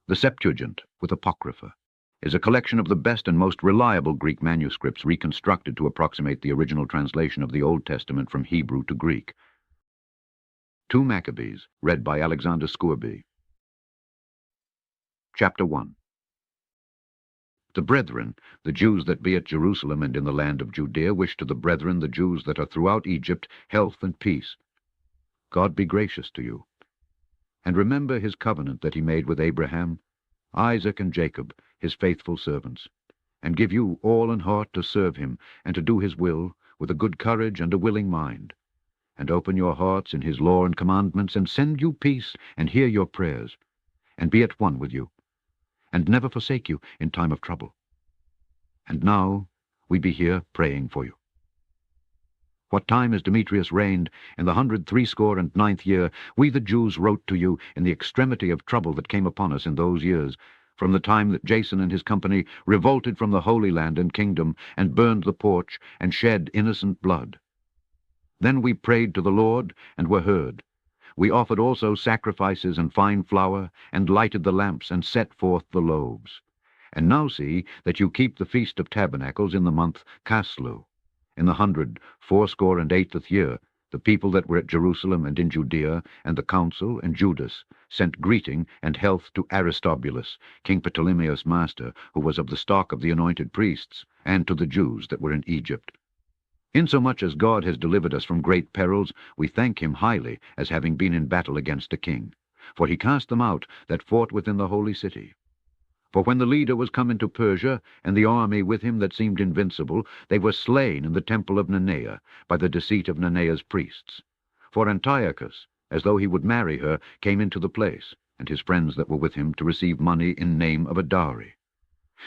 The Septuagint, with Apocrypha, is a collection of the best and most reliable Greek manuscripts reconstructed to approximate the original translation of the Old Testament from Hebrew to Greek. 2 Maccabees, read by Alexander Scourby. Chapter 1. The brethren, the Jews that be at Jerusalem and in the land of Judea, wish to the brethren, the Jews that are throughout Egypt, health and peace. God be gracious to you. And remember his covenant that he made with Abraham, Isaac, and Jacob, his faithful servants, and give you all an heart to serve him, and to do his will, with a good courage and a willing mind, and open your hearts in his law and commandments, and send you peace, and hear your prayers, and be at one with you, and never forsake you in time of trouble. And now we be here praying for you. What time as Demetrius reigned, in the 169th year, we the Jews wrote to you in the extremity of trouble that came upon us in those years, from the time that Jason and his company revolted from the Holy Land and kingdom, and burned the porch, and shed innocent blood. Then we prayed to the Lord, and were heard. We offered also sacrifices and fine flour, and lighted the lamps, and set forth the loaves. And now see that you keep the Feast of Tabernacles in the month Caslu. In the 184th year, the people that were at Jerusalem and in Judea, and the council and Judas, sent greeting and health to Aristobulus, King Ptolemaios' master, who was of the stock of the anointed priests, and to the Jews that were in Egypt. Insomuch as God has delivered us from great perils, we thank him highly, as having been in battle against a king. For he cast them out that fought within the holy city. For when the leader was come into Persia, and the army with him that seemed invincible, they were slain in the temple of Nenea, by the deceit of Nenea's priests. For Antiochus, as though he would marry her, came into the place, and his friends that were with him, to receive money in name of a dowry.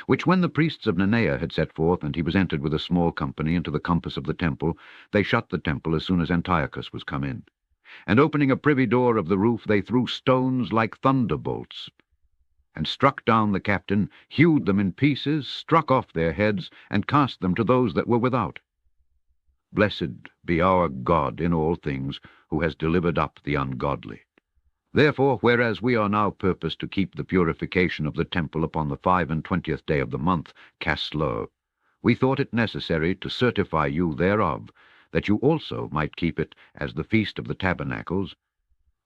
Which when the priests of Nenea had set forth, and he was entered with a small company into the compass of the temple, they shut the temple as soon as Antiochus was come in. And opening a privy door of the roof, they threw stones like thunderbolts, and struck down the captain, hewed them in pieces, struck off their heads, and cast them to those that were without. Blessed be our God in all things, who has delivered up the ungodly. Therefore, whereas we are now purposed to keep the purification of the temple upon the 25th day of the month, Caslu, we thought it necessary to certify you thereof, that you also might keep it as the Feast of the Tabernacles,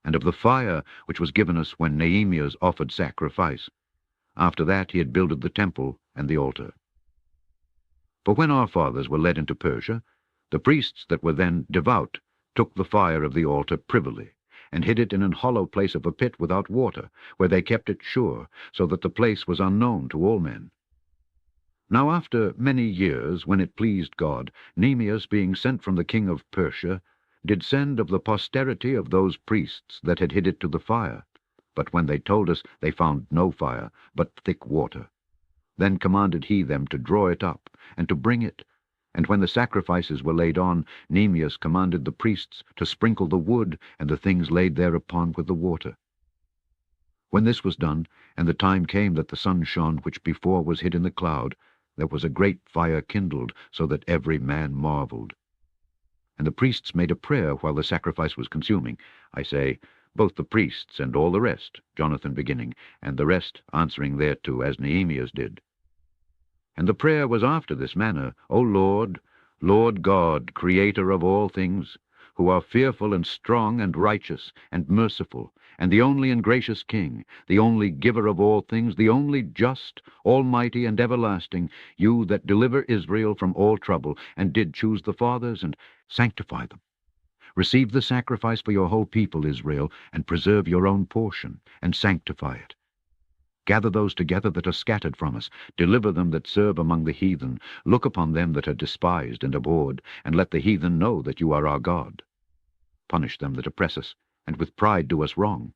and of the fire which was given us when Nehemias offered sacrifice. After that he had builded the temple and the altar. For when our fathers were led into Persia, the priests that were then devout took the fire of the altar privily, and hid it in an hollow place of a pit without water, where they kept it sure, so that the place was unknown to all men. Now after many years, when it pleased God, Nehemias, being sent from the king of Persia, did send of the posterity of those priests that had hid it to the fire. But when they told us, they found no fire, but thick water. Then commanded he them to draw it up, and to bring it. And when the sacrifices were laid on, Nehemias commanded the priests to sprinkle the wood, and the things laid thereupon with the water. When this was done, and the time came that the sun shone, which before was hid in the cloud, there was a great fire kindled, so that every man marveled. And the priests made a prayer while the sacrifice was consuming. I say, both the priests and all the rest, Jonathan beginning, and the rest answering thereto, as Nehemias did. And the prayer was after this manner: O Lord, Lord God, Creator of all things, who are fearful and strong and righteous and merciful, and the only and gracious King, the only giver of all things, the only just, almighty, and everlasting, you that deliver Israel from all trouble, and did choose the fathers, and sanctify them. Receive the sacrifice for your whole people, Israel, and preserve your own portion, and sanctify it. Gather those together that are scattered from us, deliver them that serve among the heathen, look upon them that are despised and abhorred, and let the heathen know that you are our God. Punish them that oppress us, and with pride do us wrong.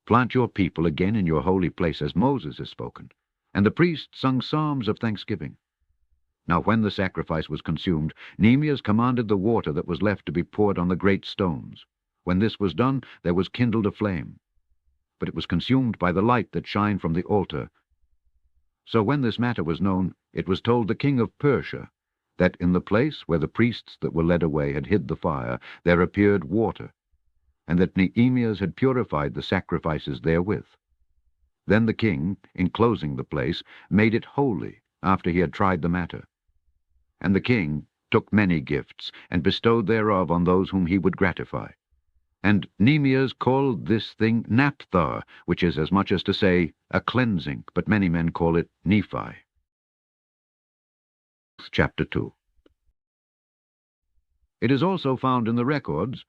Plant your people again in your holy place, as Moses has spoken, and the priests sung psalms of thanksgiving. Now when the sacrifice was consumed, Nehemias commanded the water that was left to be poured on the great stones. When this was done, there was kindled a flame, but it was consumed by the light that shined from the altar. So when this matter was known, it was told the king of Persia, that in the place where the priests that were led away had hid the fire, there appeared water, and that Nehemias had purified the sacrifices therewith. Then the king, enclosing the place, made it holy, after he had tried the matter. And the king took many gifts, and bestowed thereof on those whom he would gratify. And Nehemias called this thing Napthar, which is as much as to say, a cleansing, but many men call it Nephi. Chapter 2. It is also found in the records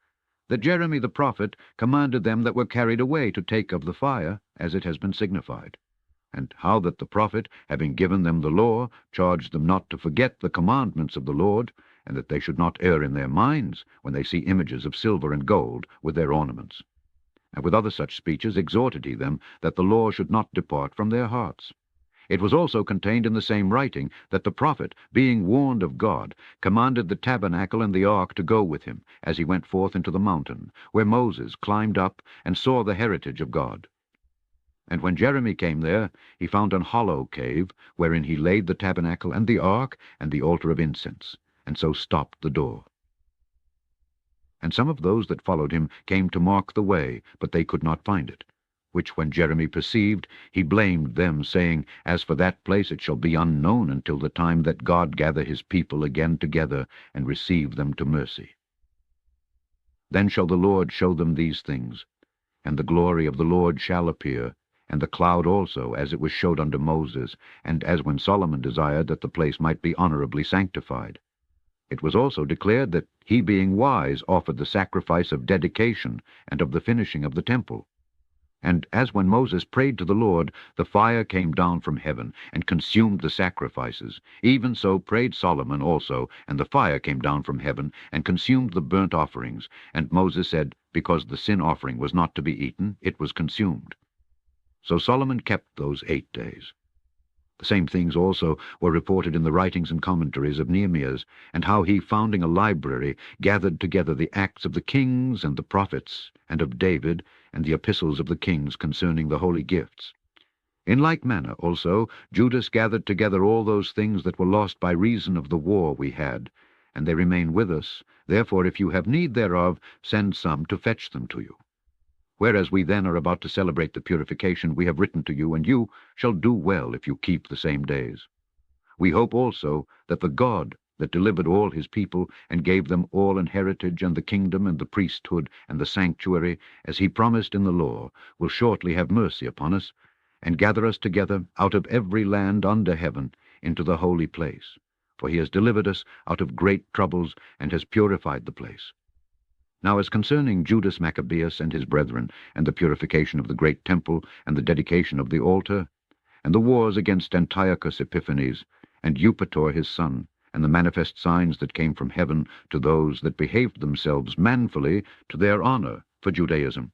that Jeremy the prophet commanded them that were carried away to take of the fire, as it has been signified, and how that the prophet, having given them the law, charged them not to forget the commandments of the Lord, and that they should not err in their minds when they see images of silver and gold with their ornaments. And with other such speeches exhorted he them that the law should not depart from their hearts. It was also contained in the same writing that the prophet, being warned of God, commanded the tabernacle and the ark to go with him, as he went forth into the mountain, where Moses climbed up and saw the heritage of God. And when Jeremy came there, he found an hollow cave, wherein he laid the tabernacle and the ark and the altar of incense, and so stopped the door. And some of those that followed him came to mark the way, but they could not find it. Which when Jeremy perceived, he blamed them, saying, As for that place, it shall be unknown until the time that God gather his people again together, and receive them to mercy. Then shall the Lord show them these things, and the glory of the Lord shall appear, and the cloud also, as it was showed unto Moses, and as when Solomon desired that the place might be honorably sanctified. It was also declared that he, being wise, offered the sacrifice of dedication and of the finishing of the temple. And as when Moses prayed to the Lord, the fire came down from heaven, and consumed the sacrifices, even so prayed Solomon also, and the fire came down from heaven, and consumed the burnt offerings. And Moses said, Because the sin offering was not to be eaten, it was consumed. So Solomon kept those 8 days. The same things also were reported in the writings and commentaries of Nehemias, and how he, founding a library, gathered together the acts of the kings and the prophets, and of David, and the epistles of the kings concerning the holy gifts. In like manner also Judas gathered together all those things that were lost by reason of the war we had, and they remain with us. Therefore, if you have need thereof, send some to fetch them to you. Whereas we then are about to celebrate the purification, we have written to you, and you shall do well if you keep the same days. We hope also that the God that delivered all his people, and gave them all an heritage, and the kingdom, and the priesthood, and the sanctuary, as he promised in the law, will shortly have mercy upon us, and gather us together out of every land under heaven into the holy place. For he has delivered us out of great troubles, and has purified the place. Now as concerning Judas Maccabeus and his brethren, and the purification of the great temple, and the dedication of the altar, and the wars against Antiochus Epiphanes, and Eupator his son, and the manifest signs that came from heaven to those that behaved themselves manfully to their honor for Judaism,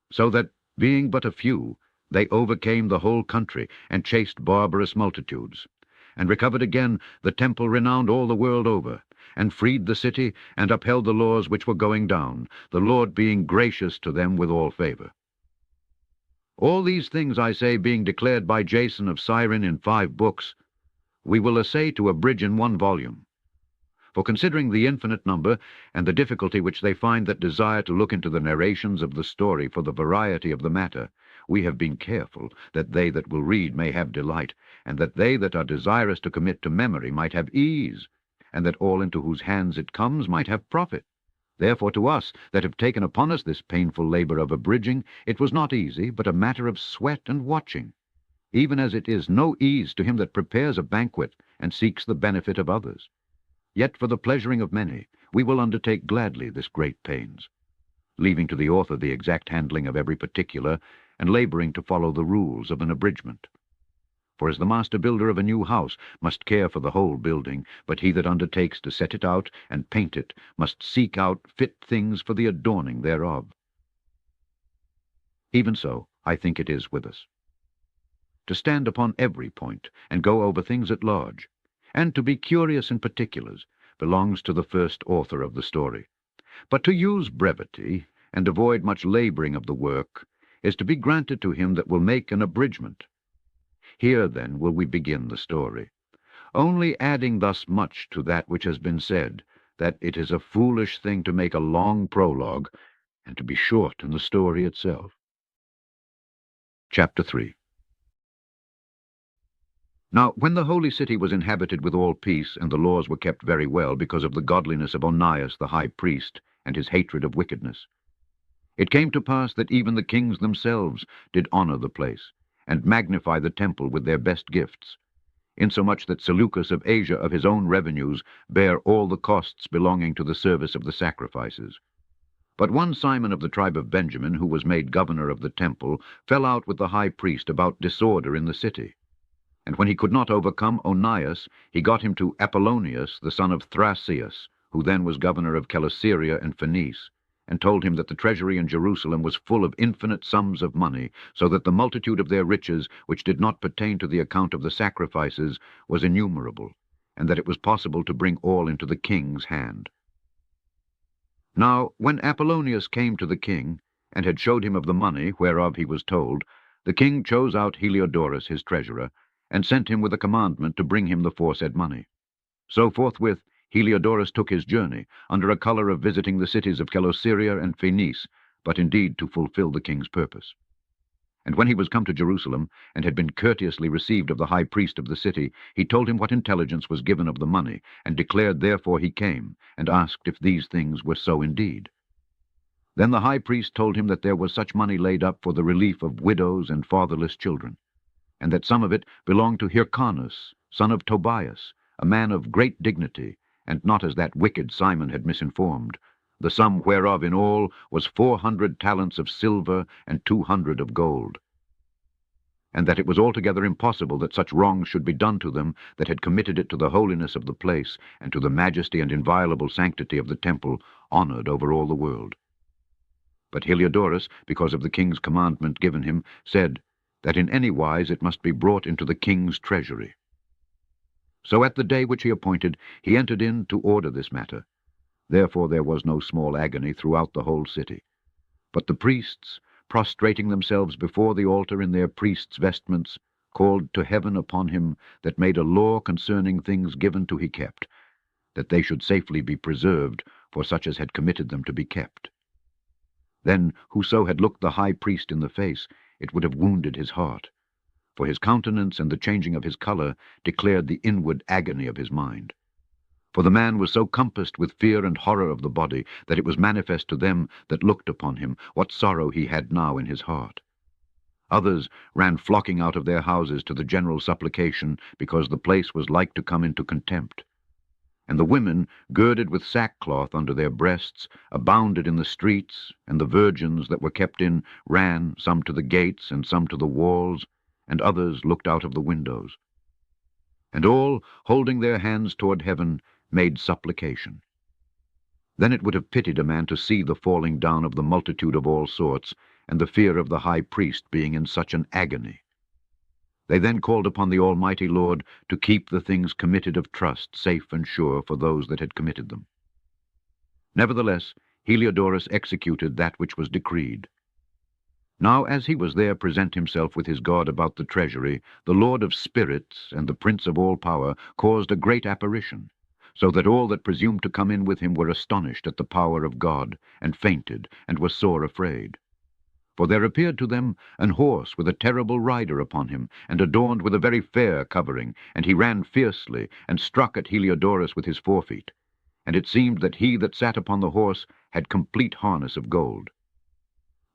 so that, being but a few, they overcame the whole country, and chased barbarous multitudes, and recovered again the temple renowned all the world over, and freed the city, and upheld the laws which were going down, the Lord being gracious to them with all favor. All these things, I say, being declared by Jason of Cyrene in 5 books, we will essay to abridge in 1 volume. For considering the infinite number, and the difficulty which they find that desire to look into the narrations of the story for the variety of the matter, we have been careful that they that will read may have delight, and that they that are desirous to commit to memory might have ease, and that all into whose hands it comes might have profit. Therefore to us that have taken upon us this painful labor of abridging, it was not easy, but a matter of sweat and watching, even as it is no ease to him that prepares a banquet and seeks the benefit of others. Yet for the pleasuring of many, we will undertake gladly this great pains, leaving to the author the exact handling of every particular, and laboring to follow the rules of an abridgment. For as the master builder of a new house must care for the whole building, but he that undertakes to set it out and paint it must seek out fit things for the adorning thereof. Even so, I think it is with us. To stand upon every point, and go over things at large, and to be curious in particulars, belongs to the first author of the story. But to use brevity, and avoid much laboring of the work, is to be granted to him that will make an abridgment. Here, then, will we begin the story, only adding thus much to that which has been said, that it is a foolish thing to make a long prologue, and to be short in the story itself. Chapter 3. Now when the holy city was inhabited with all peace, and the laws were kept very well, because of the godliness of Onias the high priest, and his hatred of wickedness, it came to pass that even the kings themselves did honor the place, and magnify the temple with their best gifts, insomuch that Seleucus of Asia of his own revenues bare all the costs belonging to the service of the sacrifices. But one Simon of the tribe of Benjamin, who was made governor of the temple, fell out with the high priest about disorder in the city. And when he could not overcome Onias, he got him to Apollonius, the son of Thrasæus, who then was governor of Celesyria and Phenice, and told him that the treasury in Jerusalem was full of infinite sums of money, so that the multitude of their riches, which did not pertain to the account of the sacrifices, was innumerable, and that it was possible to bring all into the king's hand. Now when Apollonius came to the king, and had showed him of the money whereof he was told, the king chose out Heliodorus his treasurer, and sent him with a commandment to bring him the foresaid money. So forthwith Heliodorus took his journey, under a colour of visiting the cities of Celesyria and Phenice, but indeed to fulfill the king's purpose. And when he was come to Jerusalem, and had been courteously received of the high priest of the city, he told him what intelligence was given of the money, and declared therefore he came, and asked if these things were so indeed. Then the high priest told him that there was such money laid up for the relief of widows and fatherless children, and that some of it belonged to Hyrcanus, son of Tobias, a man of great dignity, and not as that wicked Simon had misinformed, the sum whereof in all was 400 talents of silver and 200 of gold. And that it was altogether impossible that such wrongs should be done to them that had committed it to the holiness of the place, and to the majesty and inviolable sanctity of the temple, honored over all the world. But Heliodorus, because of the king's commandment given him, said that in any wise it must be brought into the king's treasury. So at the day which he appointed, he entered in to order this matter. Therefore there was no small agony throughout the whole city. But the priests, prostrating themselves before the altar in their priests' vestments, called to heaven upon him that made a law concerning things given to he kept, that they should safely be preserved for such as had committed them to be kept. Then whoso had looked the high priest in the face, it would have wounded his heart, for his countenance and the changing of his colour declared the inward agony of his mind. For the man was so compassed with fear and horror of the body, that it was manifest to them that looked upon him what sorrow he had now in his heart. Others ran flocking out of their houses to the general supplication, because the place was like to come into contempt. And the women, girded with sackcloth under their breasts, abounded in the streets, and the virgins that were kept in ran, some to the gates, and some to the walls, and others looked out of the windows. And all, holding their hands toward heaven, made supplication. Then it would have pitied a man to see the falling down of the multitude of all sorts, and the fear of the high priest being in such an agony. They then called upon the Almighty Lord to keep the things committed of trust safe and sure for those that had committed them. Nevertheless, Heliodorus executed that which was decreed. Now as he was there present himself with his God about the treasury, the Lord of spirits and the Prince of all power caused a great apparition, so that all that presumed to come in with him were astonished at the power of God, and fainted, and were sore afraid. For there appeared to them an horse with a terrible rider upon him, and adorned with a very fair covering, and he ran fiercely, and struck at Heliodorus with his forefeet. And it seemed that he that sat upon the horse had complete harness of gold.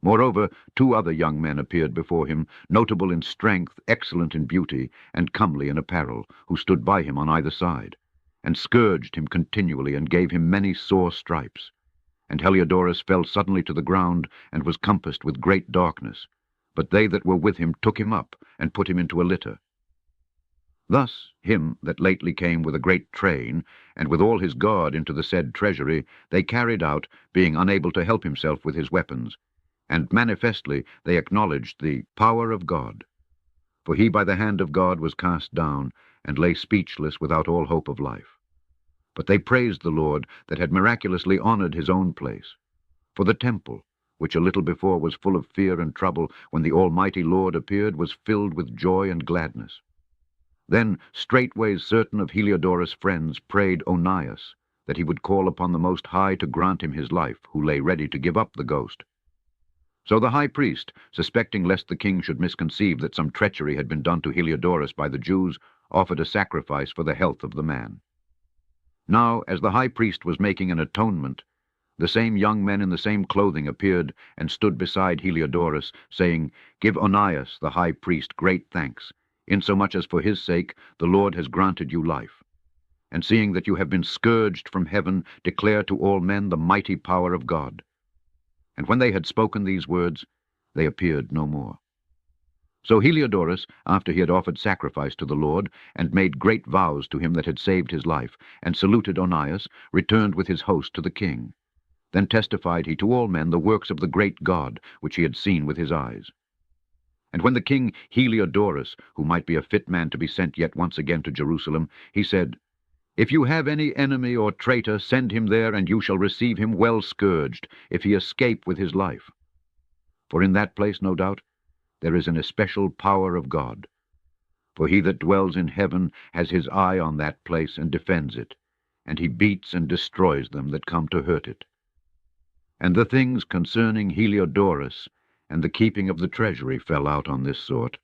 Moreover, 2 other young men appeared before him, notable in strength, excellent in beauty, and comely in apparel, who stood by him on either side, and scourged him continually, and gave him many sore stripes. And Heliodorus fell suddenly to the ground, and was compassed with great darkness. But they that were with him took him up, and put him into a litter. Thus him that lately came with a great train, and with all his guard into the said treasury, they carried out, being unable to help himself with his weapons, and manifestly they acknowledged the power of God. For he by the hand of God was cast down, and lay speechless without all hope of life. But they praised the Lord that had miraculously honored his own place. For the temple, which a little before was full of fear and trouble, when the Almighty Lord appeared, was filled with joy and gladness. Then straightway certain of Heliodorus' friends prayed Onias, that he would call upon the Most High to grant him his life, who lay ready to give up the ghost. So the high priest, suspecting lest the king should misconceive that some treachery had been done to Heliodorus by the Jews, offered a sacrifice for the health of the man. Now, as the high priest was making an atonement, the same young men in the same clothing appeared and stood beside Heliodorus, saying, "Give Onias the high priest great thanks, insomuch as for his sake the Lord has granted you life. And seeing that you have been scourged from heaven, declare to all men the mighty power of God." And when they had spoken these words, they appeared no more. So Heliodorus, after he had offered sacrifice to the Lord, and made great vows to him that had saved his life, and saluted Onias, returned with his host to the king. Then testified he to all men the works of the great God, which he had seen with his eyes. And when the king Heliodorus, who might be a fit man to be sent yet once again to Jerusalem, he said, "If you have any enemy or traitor, send him there, and you shall receive him well scourged, if he escape with his life. For in that place, no doubt, there is an especial power of God. For he that dwells in heaven has his eye on that place and defends it, and he beats and destroys them that come to hurt it." And the things concerning Heliodorus and the keeping of the treasury fell out on this sort.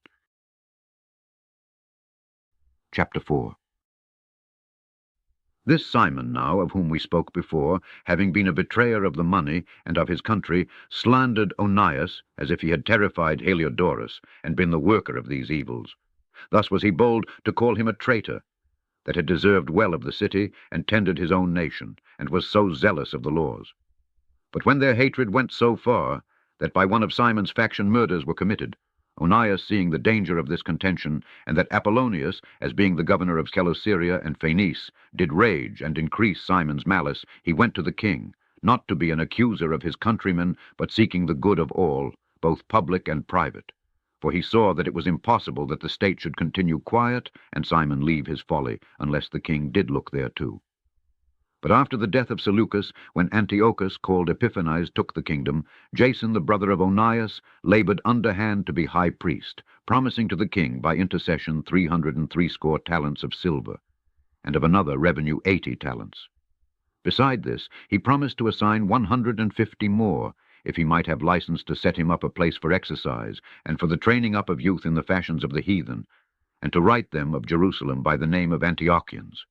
Chapter 4. This Simon now, of whom we spoke before, having been a betrayer of the money and of his country, slandered Onias, as if he had terrified Heliodorus, and been the worker of these evils. Thus was he bold to call him a traitor, that had deserved well of the city, and tended his own nation, and was so zealous of the laws. But when their hatred went so far, that by one of Simon's faction murders were committed, Onias, seeing the danger of this contention, and that Apollonius, as being the governor of Celesyria and Phenice, did rage and increase Simon's malice, he went to the king, not to be an accuser of his countrymen, but seeking the good of all, both public and private. For he saw that it was impossible that the state should continue quiet, and Simon leave his folly, unless the king did look thereto. But after the death of Seleucus, when Antiochus, called Epiphanes, took the kingdom, Jason, the brother of Onias, labored underhand to be high priest, promising to the king by intercession 360 talents of silver, and of another revenue 80 talents. Beside this, he promised to assign 150 more, if he might have license to set him up a place for exercise, and for the training up of youth in the fashions of the heathen, and to write them of Jerusalem by the name of Antiochians.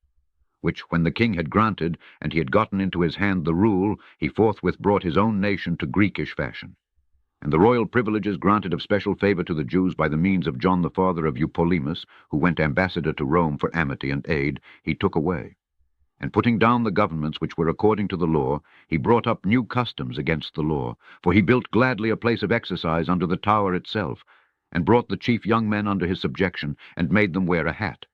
Which when the king had granted, and he had gotten into his hand the rule, he forthwith brought his own nation to Greekish fashion. And the royal privileges granted of special favor to the Jews by the means of John the father of Eupolemus, who went ambassador to Rome for amity and aid, he took away. And putting down the governments which were according to the law, he brought up new customs against the law, for he built gladly a place of exercise under the tower itself, and brought the chief young men under his subjection, and made them wear a hat.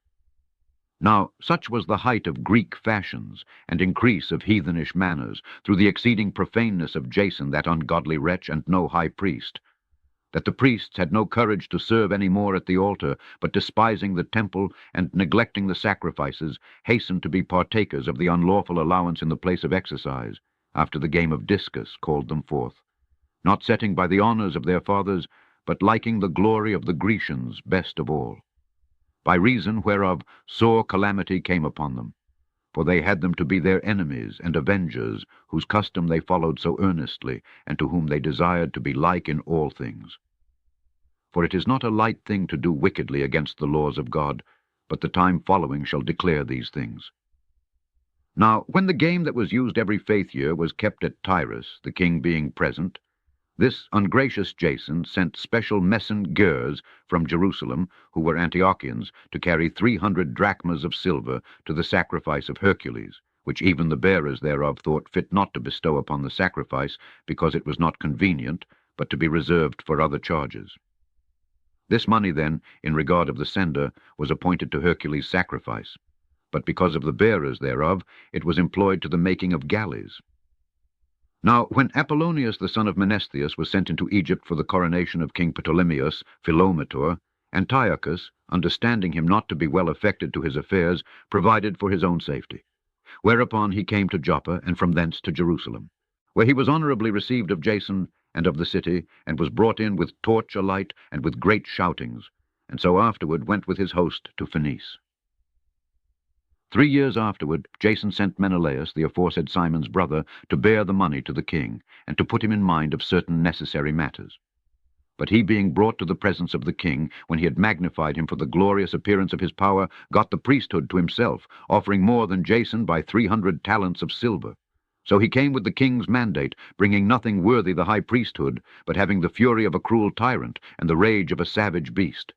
Now such was the height of Greek fashions, and increase of heathenish manners, through the exceeding profaneness of Jason, that ungodly wretch, and no high priest, that the priests had no courage to serve any more at the altar, but despising the temple, and neglecting the sacrifices, hastened to be partakers of the unlawful allowance in the place of exercise, after the game of discus called them forth, not setting by the honors of their fathers, but liking the glory of the Grecians best of all. By reason whereof sore calamity came upon them, for they had them to be their enemies and avengers, whose custom they followed so earnestly, and to whom they desired to be like in all things. For it is not a light thing to do wickedly against the laws of God, but the time following shall declare these things. Now when the game that was used every faith year was kept at Tyrus, the king being present, this ungracious Jason sent special messengers from Jerusalem, who were Antiochians, to carry 300 drachmas of silver to the sacrifice of Hercules, which even the bearers thereof thought fit not to bestow upon the sacrifice, because it was not convenient, but to be reserved for other charges. This money then, in regard of the sender, was appointed to Hercules' sacrifice, but because of the bearers thereof, it was employed to the making of galleys. Now when Apollonius the son of Menesthius was sent into Egypt for the coronation of King Ptolemaeus Philometor, Antiochus, understanding him not to be well affected to his affairs, provided for his own safety. Whereupon he came to Joppa, and from thence to Jerusalem, where he was honorably received of Jason and of the city, and was brought in with torch alight and with great shoutings, and so afterward went with his host to Phenice. 3 years afterward, Jason sent Menelaus, the aforesaid Simon's brother, to bear the money to the king, and to put him in mind of certain necessary matters. But he, being brought to the presence of the king, when he had magnified him for the glorious appearance of his power, got the priesthood to himself, offering more than Jason by 300 talents of silver. So he came with the king's mandate, bringing nothing worthy the high priesthood, but having the fury of a cruel tyrant and the rage of a savage beast.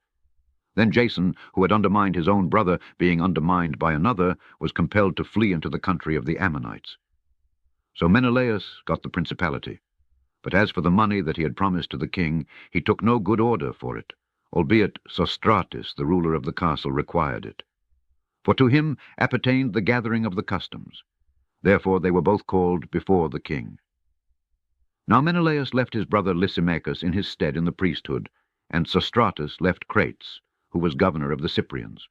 Then Jason, who had undermined his own brother, being undermined by another, was compelled to flee into the country of the Ammonites. So Menelaus got the principality. But as for the money that he had promised to the king, he took no good order for it, albeit Sostratus, the ruler of the castle, required it. For to him appertained the gathering of the customs. Therefore they were both called before the king. Now Menelaus left his brother Lysimachus in his stead in the priesthood, and Sostratus left Crates, who was governor of the Cyprians.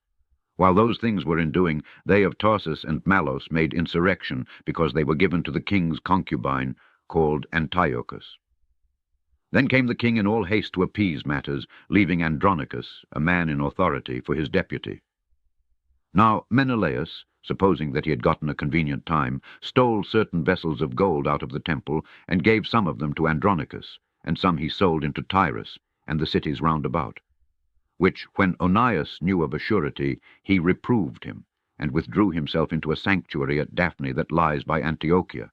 While those things were in doing, they of Tarsus and Malos made insurrection, because they were given to the king's concubine, called Antiochus. Then came the king in all haste to appease matters, leaving Andronicus, a man in authority, for his deputy. Now Menelaus, supposing that he had gotten a convenient time, stole certain vessels of gold out of the temple, and gave some of them to Andronicus, and some he sold into Tyrus, and the cities round about. Which, when Onias knew of a surety, he reproved him, and withdrew himself into a sanctuary at Daphne that lies by Antiochia.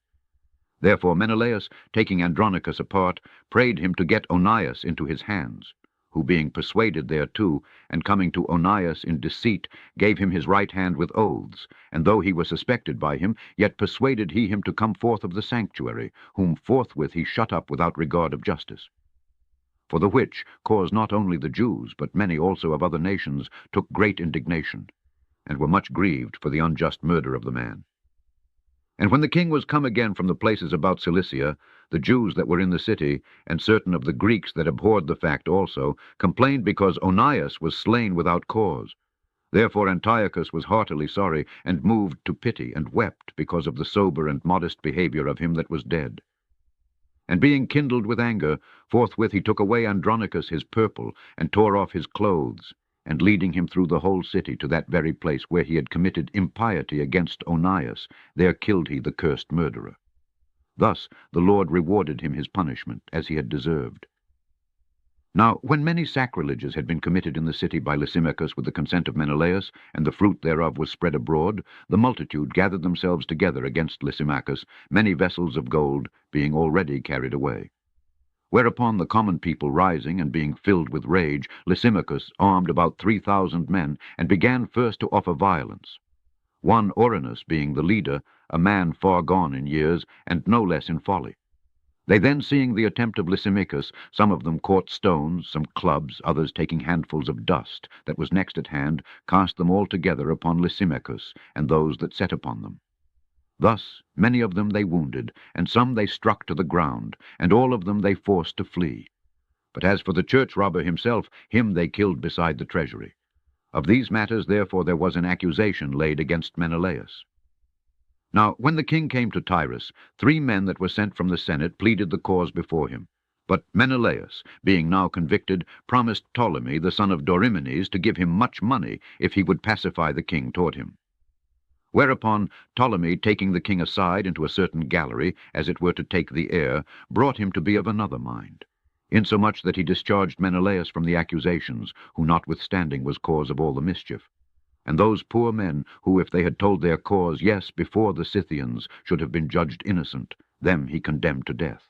Therefore Menelaus, taking Andronicus apart, prayed him to get Onias into his hands, who being persuaded thereto, and coming to Onias in deceit, gave him his right hand with oaths, and though he was suspected by him, yet persuaded he him to come forth of the sanctuary, whom forthwith he shut up without regard of justice. For the which cause not only the Jews, but many also of other nations, took great indignation, and were much grieved for the unjust murder of the man. And when the king was come again from the places about Cilicia, the Jews that were in the city, and certain of the Greeks that abhorred the fact also, complained because Onias was slain without cause. Therefore Antiochus was heartily sorry, and moved to pity, and wept because of the sober and modest behavior of him that was dead. And being kindled with anger, forthwith he took away Andronicus his purple, and tore off his clothes, and leading him through the whole city to that very place where he had committed impiety against Onias, there killed he the cursed murderer. Thus the Lord rewarded him his punishment, as he had deserved. Now when many sacrileges had been committed in the city by Lysimachus with the consent of Menelaus, and the fruit thereof was spread abroad, the multitude gathered themselves together against Lysimachus, many vessels of gold being already carried away. Whereupon the common people rising, and being filled with rage, Lysimachus armed about 3,000 men, and began first to offer violence. One Orinus being the leader, a man far gone in years, and no less in folly. They then, seeing the attempt of Lysimachus, some of them caught stones, some clubs, others taking handfuls of dust that was next at hand, cast them all together upon Lysimachus, and those that set upon them. Thus many of them they wounded, and some they struck to the ground, and all of them they forced to flee. But as for the church robber himself, him they killed beside the treasury. Of these matters therefore there was an accusation laid against Menelaus. Now when the king came to Tyrus, 3 men that were sent from the Senate pleaded the cause before him. But Menelaus, being now convicted, promised Ptolemy, the son of Dorymenes, to give him much money if he would pacify the king toward him. Whereupon Ptolemy, taking the king aside into a certain gallery, as it were to take the air, brought him to be of another mind, insomuch that he discharged Menelaus from the accusations, who notwithstanding was cause of all the mischief. And those poor men, who if they had told their cause, yes, before the Scythians, should have been judged innocent, them he condemned to death.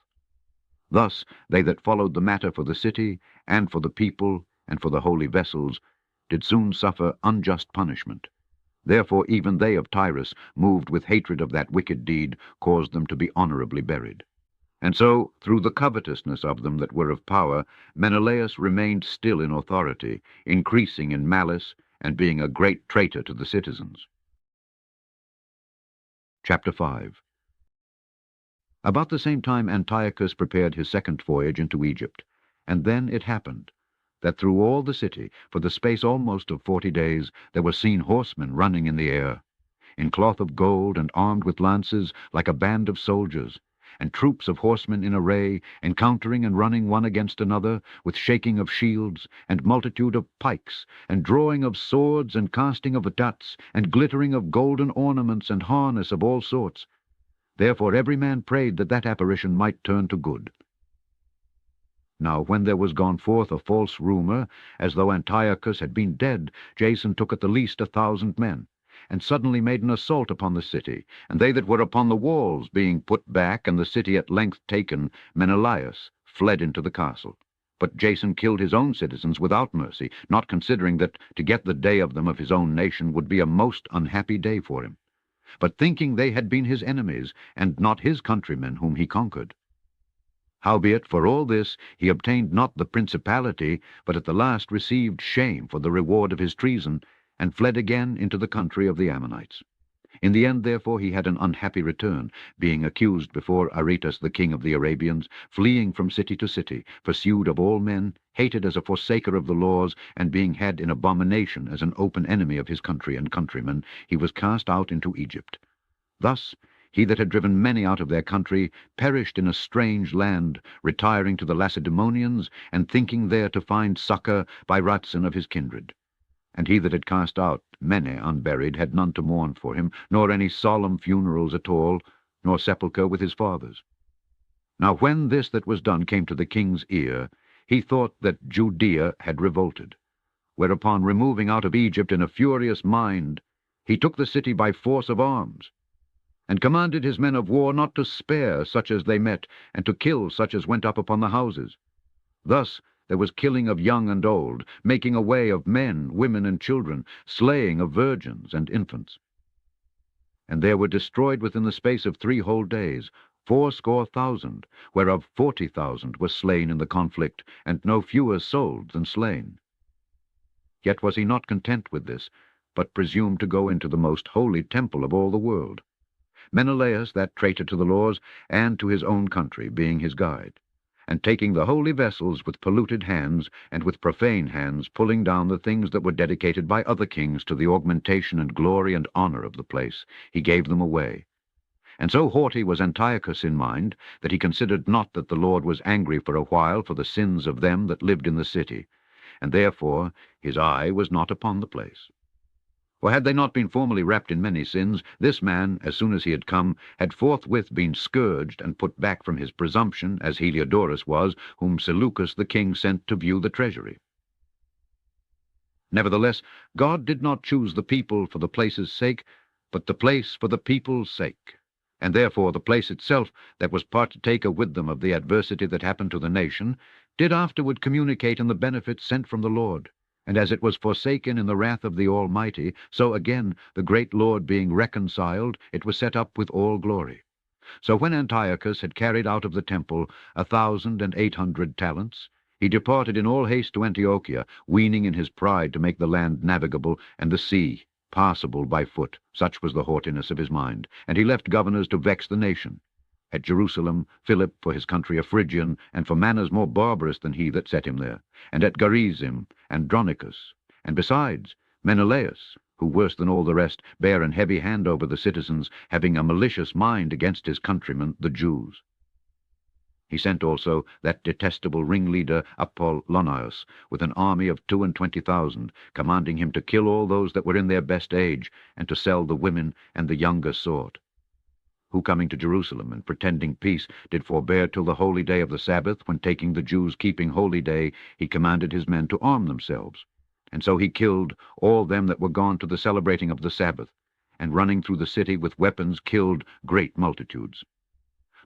Thus they that followed the matter for the city, and for the people, and for the holy vessels, did soon suffer unjust punishment. Therefore even they of Tyrus, moved with hatred of that wicked deed, caused them to be honorably buried. And so, through the covetousness of them that were of power, Menelaus remained still in authority, increasing in malice, and being a great traitor to the citizens. Chapter 5. About the same time Antiochus prepared his second voyage into Egypt, and then it happened that through all the city, for the space almost of 40 days, there were seen horsemen running in the air, in cloth of gold, and armed with lances, like a band of soldiers, and troops of horsemen in array, encountering and running one against another, with shaking of shields, and multitude of pikes, and drawing of swords, and casting of darts, and glittering of golden ornaments, and harness of all sorts. Therefore every man prayed that that apparition might turn to good. Now when there was gone forth a false rumor, as though Antiochus had been dead, Jason took at the least 1,000 men, and suddenly made an assault upon the city, and they that were upon the walls being put back, and the city at length taken, Menelaus fled into the castle. But Jason killed his own citizens without mercy, not considering that to get the day of them of his own nation would be a most unhappy day for him, but thinking they had been his enemies, and not his countrymen whom he conquered. Howbeit for all this he obtained not the principality, but at the last received shame for the reward of his treason, and fled again into the country of the Ammonites. In the end, therefore, he had an unhappy return, being accused before Aretas the king of the Arabians, fleeing from city to city, pursued of all men, hated as a forsaker of the laws, and being had in abomination as an open enemy of his country and countrymen, he was cast out into Egypt. Thus he that had driven many out of their country perished in a strange land, retiring to the Lacedaemonians, and thinking there to find succor by Ratzin of his kindred. And he that had cast out many unburied had none to mourn for him, nor any solemn funerals at all, nor sepulchre with his fathers. Now when this that was done came to the king's ear, he thought that Judea had revolted. Whereupon, removing out of Egypt in a furious mind, he took the city by force of arms, and commanded his men of war not to spare such as they met, and to kill such as went up upon the houses. Thus there was killing of young and old, making away of men, women, and children, slaying of virgins and infants. And there were destroyed within the space of 3 whole days 80,000, whereof 40,000 were slain in the conflict, and no fewer sold than slain. Yet was he not content with this, but presumed to go into the most holy temple of all the world, Menelaus, that traitor to the laws, and to his own country, being his guide, and taking the holy vessels with polluted hands, and with profane hands pulling down the things that were dedicated by other kings to the augmentation and glory and honor of the place, he gave them away. And so haughty was Antiochus in mind, that he considered not that the Lord was angry for a while for the sins of them that lived in the city, and therefore his eye was not upon the place. For had they not been formerly wrapped in many sins, this man, as soon as he had come, had forthwith been scourged and put back from his presumption, as Heliodorus was, whom Seleucus the king sent to view the treasury. Nevertheless, God did not choose the people for the place's sake, but the place for the people's sake. And therefore the place itself, that was partaker with them of the adversity that happened to the nation, did afterward communicate in the benefits sent from the Lord. And as it was forsaken in the wrath of the Almighty, so again, the great Lord being reconciled, it was set up with all glory. So when Antiochus had carried out of the temple 1,800 talents, he departed in all haste to Antiochia, weening in his pride to make the land navigable, and the sea passable by foot. Such was the haughtiness of his mind. And he left governors to vex the nation. At Jerusalem, Philip, for his country a Phrygian, and for manners more barbarous than he that set him there, and at Gerizim, Andronicus, and besides Menelaus, who, worse than all the rest, bare an heavy hand over the citizens, having a malicious mind against his countrymen, the Jews. He sent also that detestable ringleader Apollonius, with an army of 22,000, commanding him to kill all those that were in their best age, and to sell the women and the younger sort, who, coming to Jerusalem and pretending peace, did forbear till the holy day of the Sabbath, when taking the Jews' keeping holy day, he commanded his men to arm themselves. And so he killed all them that were gone to the celebrating of the Sabbath, and running through the city with weapons killed great multitudes.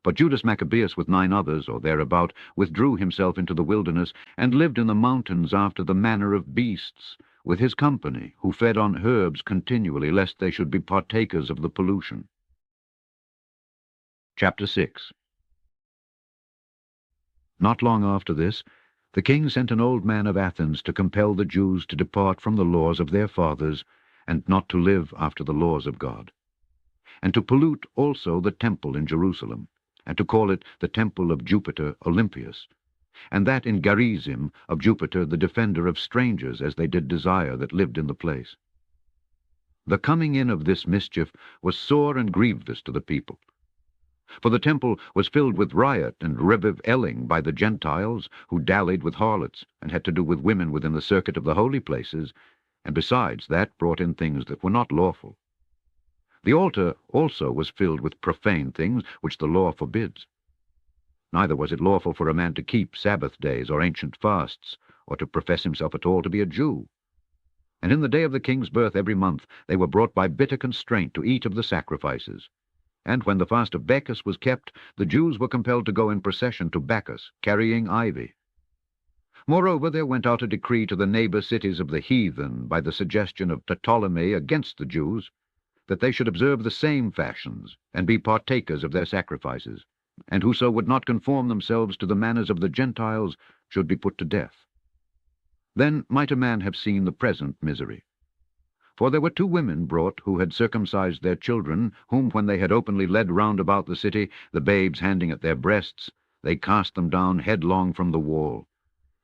But Judas Maccabeus with 9 others, or thereabout, withdrew himself into the wilderness, and lived in the mountains after the manner of beasts, with his company, who fed on herbs continually, lest they should be partakers of the pollution. Chapter 6. Not long after this, the king sent an old man of Athens to compel the Jews to depart from the laws of their fathers, and not to live after the laws of God, and to pollute also the temple in Jerusalem, and to call it the temple of Jupiter Olympius, and that in Gerizim of Jupiter the defender of strangers, as they did desire that lived in the place. The coming in of this mischief was sore and grievous to the people. For the temple was filled with riot and reviling by the Gentiles, who dallied with harlots, and had to do with women within the circuit of the holy places, and besides that brought in things that were not lawful. The altar also was filled with profane things, which the law forbids. Neither was it lawful for a man to keep Sabbath days or ancient fasts, or to profess himself at all to be a Jew. And in the day of the king's birth every month they were brought by bitter constraint to eat of the sacrifices. And when the fast of Bacchus was kept, the Jews were compelled to go in procession to Bacchus, carrying ivy. Moreover, there went out a decree to the neighbor cities of the heathen by the suggestion of Ptolemy against the Jews, that they should observe the same fashions, and be partakers of their sacrifices, and whoso would not conform themselves to the manners of the Gentiles should be put to death. Then might a man have seen the present misery. For there were 2 women brought who had circumcised their children, whom when they had openly led round about the city, the babes handing at their breasts, they cast them down headlong from the wall.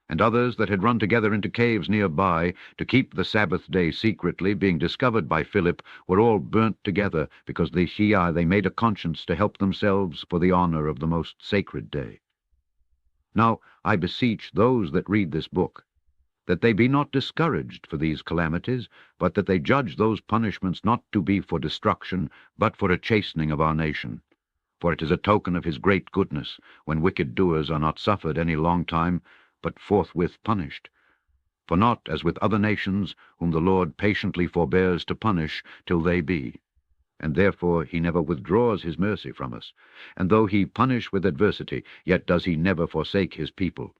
And others that had run together into caves near by, to keep the Sabbath day secretly, being discovered by Philip, were all burnt together, because they made a conscience to help themselves for the honor of the most sacred day. Now I beseech those that read this book, that they be not discouraged for these calamities, but that they judge those punishments not to be for destruction, but for a chastening of our nation. For it is a token of his great goodness, when wicked doers are not suffered any long time, but forthwith punished. For not as with other nations, whom the Lord patiently forbears to punish till they be. And therefore he never withdraws his mercy from us. And though he punish with adversity, yet does he never forsake his people.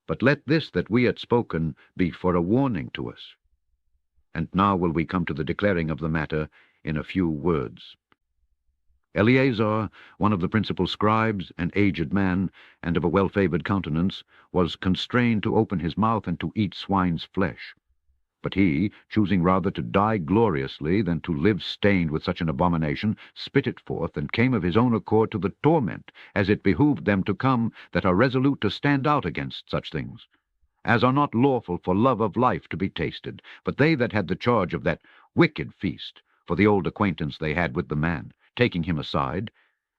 But let this that we had spoken be for a warning to us. And now will we come to the declaring of the matter in a few words. Eleazar, one of the principal scribes, an aged man, and of a well-favored countenance, was constrained to open his mouth and to eat swine's flesh. But he, choosing rather to die gloriously than to live stained with such an abomination, spit it forth, and came of his own accord to the torment, as it behooved them to come that are resolute to stand out against such things, as are not lawful for love of life to be tasted, but they that had the charge of that wicked feast, for the old acquaintance they had with the man, taking him aside,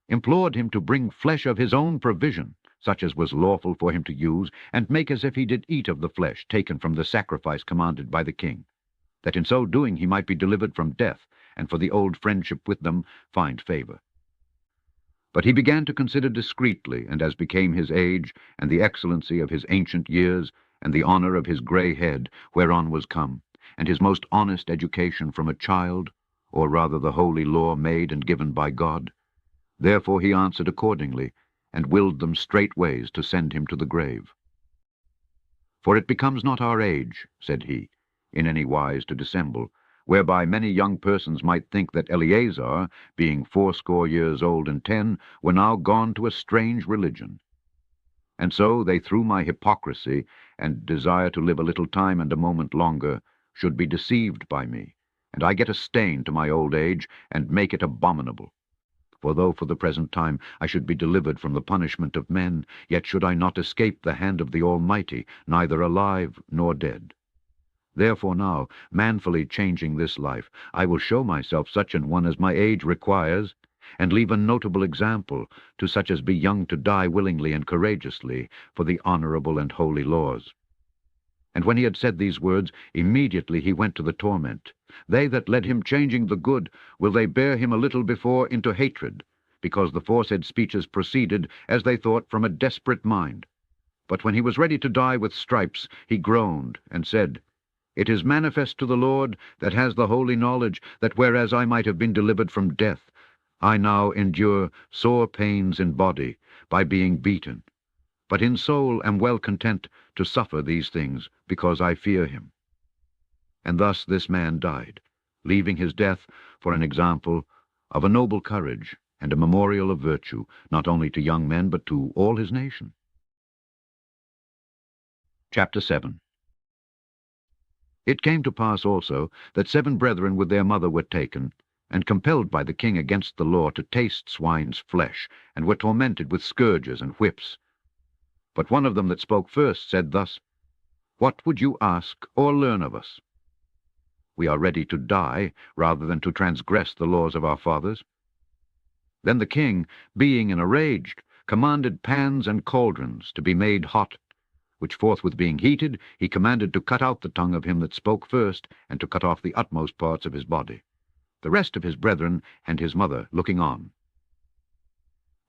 implored him to bring flesh of his own provision, such as was lawful for him to use, and make as if he did eat of the flesh taken from the sacrifice commanded by the king, that in so doing he might be delivered from death, and for the old friendship with them find favor. But he began to consider discreetly, and as became his age, and the excellency of his ancient years, and the honor of his grey head, whereon was come, and his most honest education from a child, or rather the holy law made and given by God. Therefore he answered accordingly, and willed them straightways to send him to the grave. For it becomes not our age, said he, in any wise to dissemble, whereby many young persons might think that Eleazar, being 80 years old and 10, were now gone to a strange religion. And so they through my hypocrisy, and desire to live a little time and a moment longer, should be deceived by me, and I get a stain to my old age, and make it abominable. For though for the present time I should be delivered from the punishment of men, yet should I not escape the hand of the Almighty, neither alive nor dead. Therefore now, manfully changing this life, I will show myself such an one as my age requires, and leave a notable example to such as be young to die willingly and courageously for the honorable and holy laws. And when he had said these words, immediately he went to the torment. They that led him changing the good, will they bear him a little before into hatred, because the foresaid speeches proceeded, as they thought, from a desperate mind. But when he was ready to die with stripes, he groaned, and said, It is manifest to the Lord, that has the holy knowledge, that whereas I might have been delivered from death, I now endure sore pains in body, by being beaten. But in soul am well content to suffer these things, because I fear him. And thus this man died, leaving his death for an example of a noble courage and a memorial of virtue, not only to young men, but to all his nation. Chapter 7. It came to pass also that 7 brethren with their mother were taken, and compelled by the king against the law to taste swine's flesh, and were tormented with scourges and whips. But one of them that spoke first said thus, What would you ask or learn of us? We are ready to die, rather than to transgress the laws of our fathers. Then the king, being in a rage, commanded pans and cauldrons to be made hot, which forthwith being heated, he commanded to cut out the tongue of him that spoke first, and to cut off the utmost parts of his body, the rest of his brethren and his mother looking on.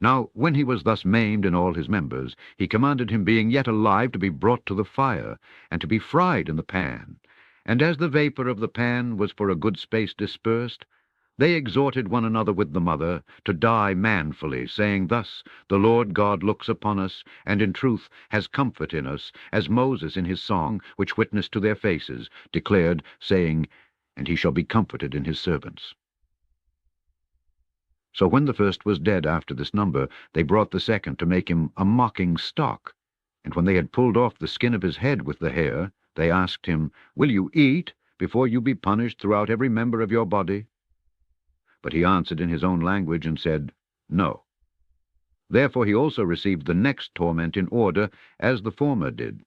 Now when he was thus maimed in all his members, he commanded him, being yet alive, to be brought to the fire, and to be fried in the pan. And as the vapour of the pan was for a good space dispersed, they exhorted one another with the mother to die manfully, saying thus, The Lord God looks upon us, and in truth has comfort in us, as Moses in his song, which witnessed to their faces, declared, saying, And he shall be comforted in his servants. So when the first was dead after this number, they brought the second to make him a mocking stock. And when they had pulled off the skin of his head with the hair, they asked him, Will you eat, before you be punished throughout every member of your body? But he answered in his own language, and said, No. Therefore he also received the next torment in order, as the former did.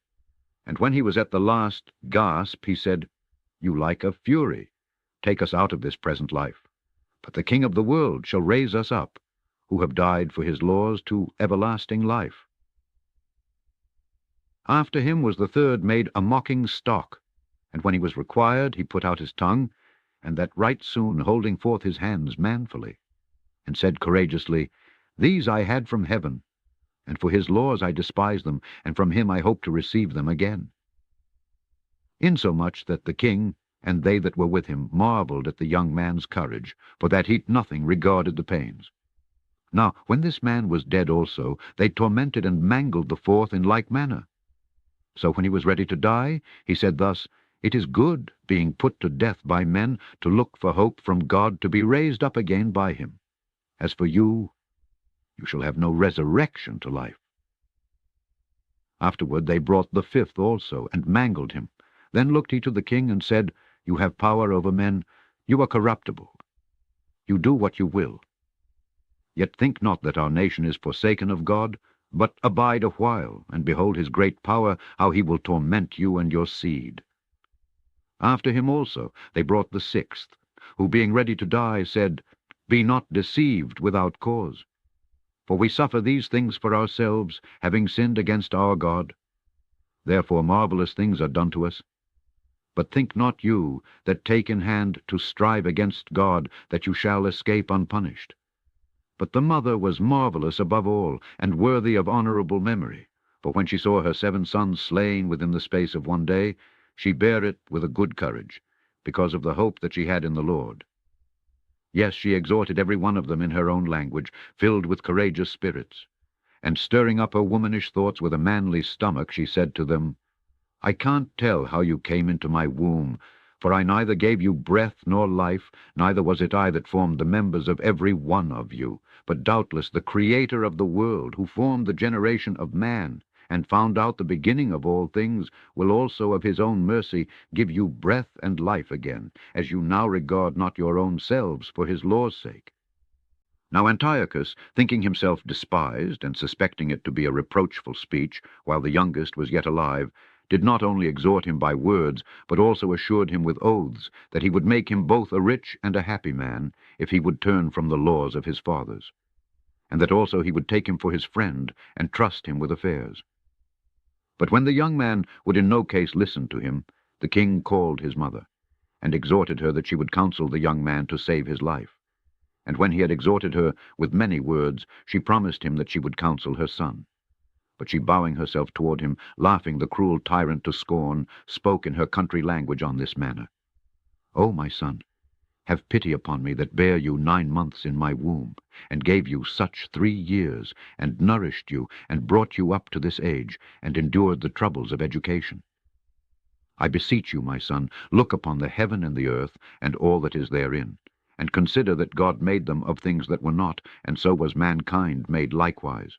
And when he was at the last gasp, he said, You like a fury, take us out of this present life. But the King of the world shall raise us up, who have died for his laws to everlasting life. After him was the third made a mocking stock, and when he was required, he put out his tongue, and that right soon, holding forth his hands manfully, and said courageously, These I had from heaven, and for his laws I despise them, and from him I hope to receive them again. Insomuch that the king and they that were with him marveled at the young man's courage, for that he nothing regarded the pains. Now when this man was dead also, they tormented and mangled the fourth in like manner. So when he was ready to die, he said thus, It is good, being put to death by men, to look for hope from God to be raised up again by him. As for you, you shall have no resurrection to life. Afterward they brought the fifth also, and mangled him. Then looked he to the king, and said, You have power over men, you are corruptible. You do what you will. Yet think not that our nation is forsaken of God, but abide a while, and behold his great power, how he will torment you and your seed. After him also they brought the sixth, who being ready to die said, Be not deceived without cause. For we suffer these things for ourselves, having sinned against our God. Therefore marvelous things are done to us. But think not you that take in hand to strive against God, that you shall escape unpunished. But the mother was marvelous above all, and worthy of honorable memory. For when she saw her 7 sons slain within the space of one day, she bare it with a good courage, because of the hope that she had in the Lord. Yes, she exhorted every one of them in her own language, filled with courageous spirits. And stirring up her womanish thoughts with a manly stomach, she said to them, I can't tell how you came into my womb, for I neither gave you breath nor life, neither was it I that formed the members of every one of you, but doubtless the Creator of the world, who formed the generation of man, and found out the beginning of all things, will also of his own mercy give you breath and life again, as you now regard not your own selves for his law's sake. Now Antiochus, thinking himself despised, and suspecting it to be a reproachful speech, while the youngest was yet alive, did not only exhort him by words, but also assured him with oaths that he would make him both a rich and a happy man, if he would turn from the laws of his fathers, and that also he would take him for his friend, and trust him with affairs. But when the young man would in no case listen to him, the king called his mother, and exhorted her that she would counsel the young man to save his life. And when he had exhorted her with many words, she promised him that she would counsel her son. But she, bowing herself toward him, laughing the cruel tyrant to scorn, spoke in her country language on this manner, O my son, have pity upon me that bare you 9 months in my womb, and gave you such 3 years, and nourished you, and brought you up to this age, and endured the troubles of education. I beseech you, my son, look upon the heaven and the earth, and all that is therein, and consider that God made them of things that were not, and so was mankind made likewise.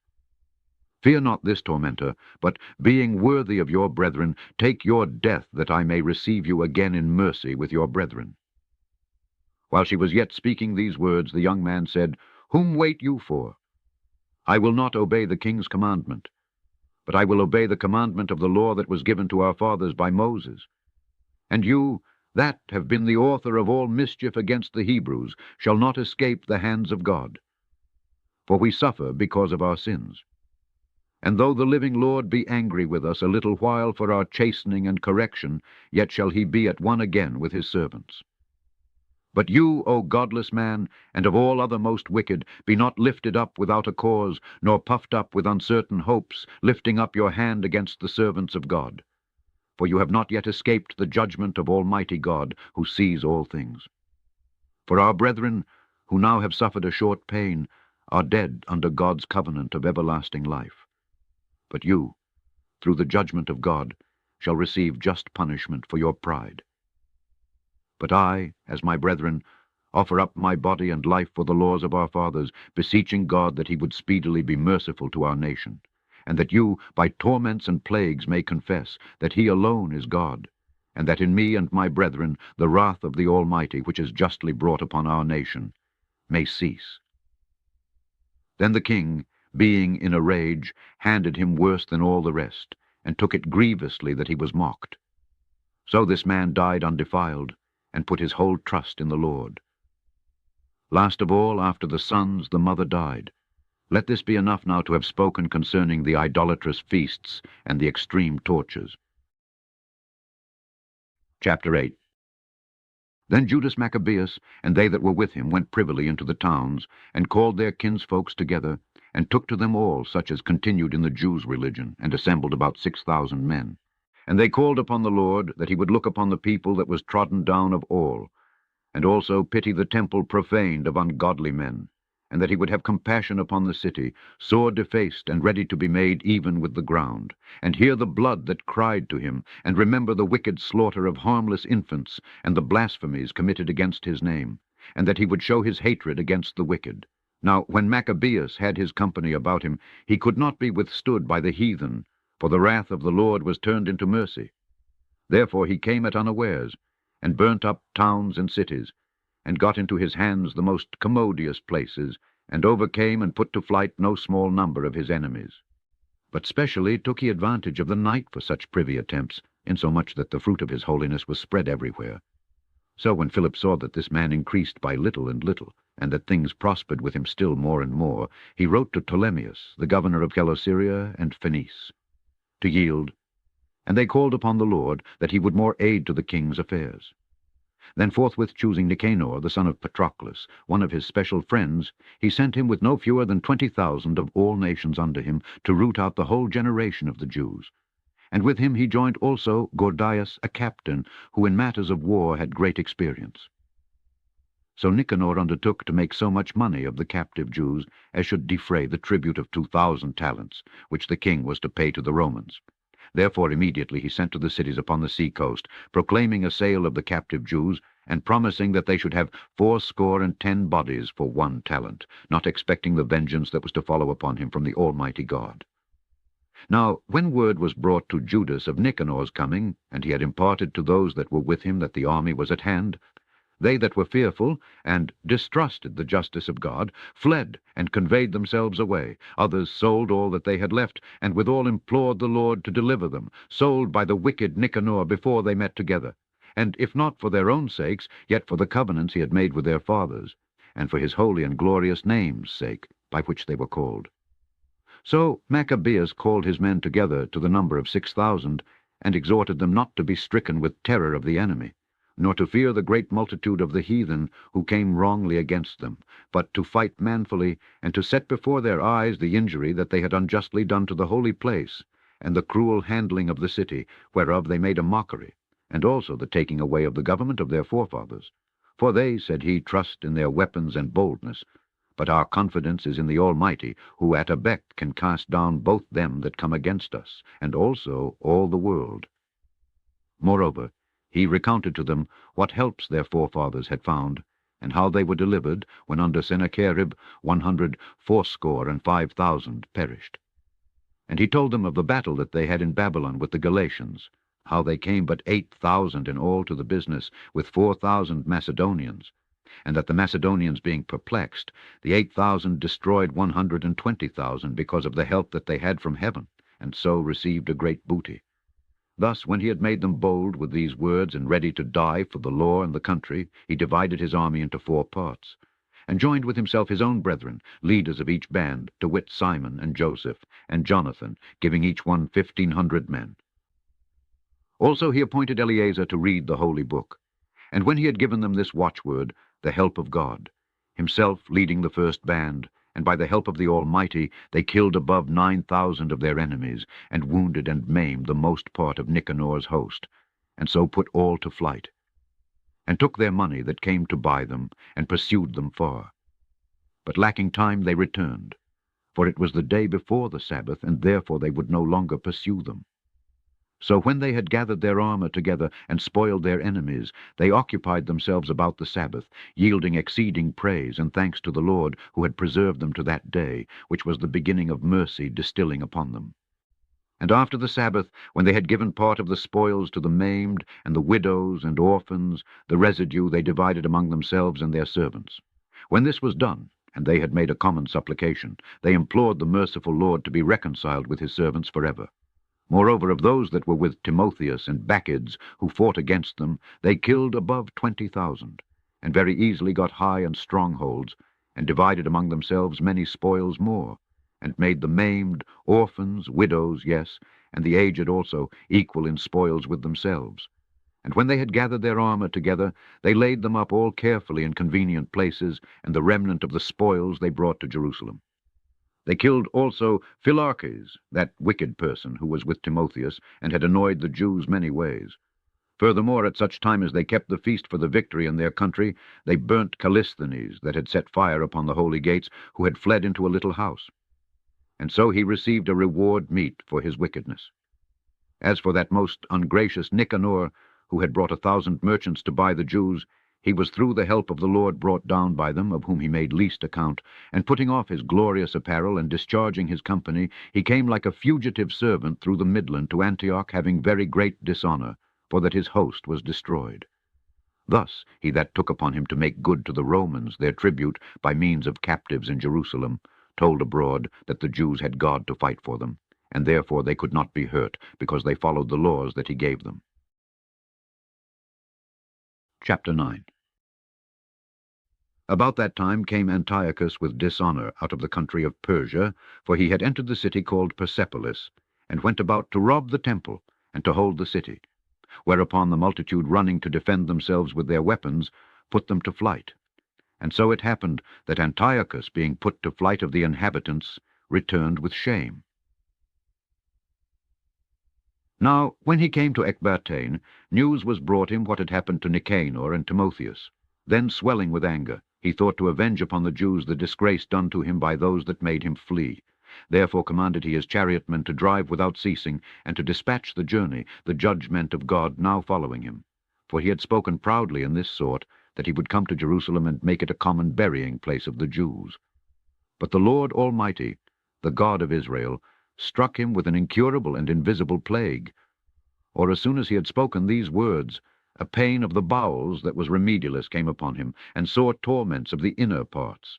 Fear not this tormentor, but, being worthy of your brethren, take your death, that I may receive you again in mercy with your brethren. While she was yet speaking these words, the young man said, Whom wait you for? I will not obey the king's commandment, but I will obey the commandment of the law that was given to our fathers by Moses. And you, that have been the author of all mischief against the Hebrews, shall not escape the hands of God. For we suffer because of our sins. And though the living Lord be angry with us a little while for our chastening and correction, yet shall he be at one again with his servants. But you, O godless man, and of all other most wicked, be not lifted up without a cause, nor puffed up with uncertain hopes, lifting up your hand against the servants of God. For you have not yet escaped the judgment of Almighty God, who sees all things. For our brethren, who now have suffered a short pain, are dead under God's covenant of everlasting life. But you, through the judgment of God, shall receive just punishment for your pride. But I, as my brethren, offer up my body and life for the laws of our fathers, beseeching God that he would speedily be merciful to our nation, and that you, by torments and plagues, may confess that he alone is God, and that in me and my brethren the wrath of the Almighty, which is justly brought upon our nation, may cease. Then the king, being in a rage, handed him worse than all the rest, and took it grievously that he was mocked. So this man died undefiled, and put his whole trust in the Lord. Last of all, after the sons, the mother died. Let this be enough now to have spoken concerning the idolatrous feasts and the extreme tortures. Chapter 8. Then Judas Maccabeus and they that were with him went privily into the towns, and called their kinsfolks together, and took to them all such as continued in the Jews' religion, and assembled about 6,000 men. And they called upon the Lord, that he would look upon the people that was trodden down of all, and also pity the temple profaned of ungodly men, and that he would have compassion upon the city, sore defaced and ready to be made even with the ground, and hear the blood that cried to him, and remember the wicked slaughter of harmless infants, and the blasphemies committed against his name, and that he would show his hatred against the wicked. Now when Maccabeus had his company about him, he could not be withstood by the heathen, for the wrath of the Lord was turned into mercy. Therefore he came at unawares, and burnt up towns and cities, and got into his hands the most commodious places, and overcame and put to flight no small number of his enemies. But specially took he advantage of the night for such privy attempts, insomuch that the fruit of his holiness was spread everywhere. So when Philip saw that this man increased by little and little, and that things prospered with him still more and more, he wrote to Ptolemais, the governor of Celesyria and Phenice, to yield, and they called upon the Lord that he would more aid to the king's affairs. Then forthwith choosing Nicanor, the son of Patroclus, one of his special friends, he sent him with no fewer than 20,000 of all nations under him, to root out the whole generation of the Jews. And with him he joined also Gordias, a captain, who in matters of war had great experience. So Nicanor undertook to make so much money of the captive Jews as should defray the tribute of 2,000 talents, which the king was to pay to the Romans. Therefore immediately he sent to the cities upon the sea coast, proclaiming a sale of the captive Jews, and promising that they should have 80 bodies for 1 talent, not expecting the vengeance that was to follow upon him from the Almighty God. Now when word was brought to Judas of Nicanor's coming, and he had imparted to those that were with him that the army was at hand, they that were fearful and distrusted the justice of God fled and conveyed themselves away. Others sold all that they had left, and withal implored the Lord to deliver them, sold by the wicked Nicanor before they met together, and if not for their own sakes, yet for the covenants he had made with their fathers, and for his holy and glorious name's sake, by which they were called. So Maccabeus called his men together to the number of 6,000, and exhorted them not to be stricken with terror of the enemy, nor to fear the great multitude of the heathen who came wrongly against them, but to fight manfully, and to set before their eyes the injury that they had unjustly done to the holy place, and the cruel handling of the city, whereof they made a mockery, and also the taking away of the government of their forefathers. For they, said he, trust in their weapons and boldness, but our confidence is in the Almighty, who at a beck can cast down both them that come against us, and also all the world. Moreover, he recounted to them what helps their forefathers had found, and how they were delivered, when under Sennacherib 185,000 perished. And he told them of the battle that they had in Babylon with the Galatians, how they came but 8,000 in all to the business, with 4,000 Macedonians, and that the Macedonians being perplexed, the 8,000 destroyed 120,000 because of the help that they had from heaven, and so received a great booty. Thus, when he had made them bold with these words, and ready to die for the law and the country, he divided his army into 4 parts, and joined with himself his own brethren, leaders of each band, to wit Simon and Joseph, and Jonathan, giving each one 1,500 men. Also he appointed Eleazar to read the holy book. And when he had given them this watchword, the help of God, himself leading the first band, and by the help of the Almighty they killed above 9,000 of their enemies, and wounded and maimed the most part of Nicanor's host, and so put all to flight, and took their money that came to buy them, and pursued them far. But lacking time they returned, for it was the day before the Sabbath, and therefore they would no longer pursue them. So when they had gathered their armor together and spoiled their enemies, they occupied themselves about the Sabbath, yielding exceeding praise and thanks to the Lord, who had preserved them to that day, which was the beginning of mercy distilling upon them. And after the Sabbath, when they had given part of the spoils to the maimed, and the widows and orphans, the residue they divided among themselves and their servants. When this was done, and they had made a common supplication, they implored the merciful Lord to be reconciled with his servants forever. Moreover, of those that were with Timotheus and Bacchides, who fought against them, they killed above 20,000, and very easily got high and strongholds, and divided among themselves many spoils more, and made the maimed, orphans, widows, yes, and the aged also, equal in spoils with themselves. And when they had gathered their armor together, they laid them up all carefully in convenient places, and the remnant of the spoils they brought to Jerusalem. They killed also Philarches, that wicked person who was with Timotheus, and had annoyed the Jews many ways. Furthermore, at such time as they kept the feast for the victory in their country, they burnt Callisthenes, that had set fire upon the holy gates, who had fled into a little house. And so he received a reward meet for his wickedness. As for that most ungracious Nicanor, who had brought 1,000 merchants to buy the Jews, he was through the help of the Lord brought down by them, of whom he made least account, and putting off his glorious apparel and discharging his company, he came like a fugitive servant through the midland to Antioch, having very great dishonor, for that his host was destroyed. Thus he that took upon him to make good to the Romans their tribute by means of captives in Jerusalem, told abroad that the Jews had God to fight for them, and therefore they could not be hurt, because they followed the laws that he gave them. Chapter 9. About that time came Antiochus with dishonor out of the country of Persia, for he had entered the city called Persepolis, and went about to rob the temple, and to hold the city. Whereupon the multitude, running to defend themselves with their weapons, put them to flight. And so it happened that Antiochus, being put to flight of the inhabitants, returned with shame. Now, when he came to Ecbatane, news was brought him what had happened to Nicanor and Timotheus. Then, swelling with anger, he thought to avenge upon the Jews the disgrace done to him by those that made him flee. Therefore commanded he his chariotmen to drive without ceasing, and to dispatch the journey, the judgment of God now following him. For he had spoken proudly in this sort, that he would come to Jerusalem and make it a common burying place of the Jews. But the Lord Almighty, the God of Israel, struck him with an incurable and invisible plague. Or as soon as he had spoken these words, a pain of the bowels that was remedialous came upon him, and sore torments of the inner parts.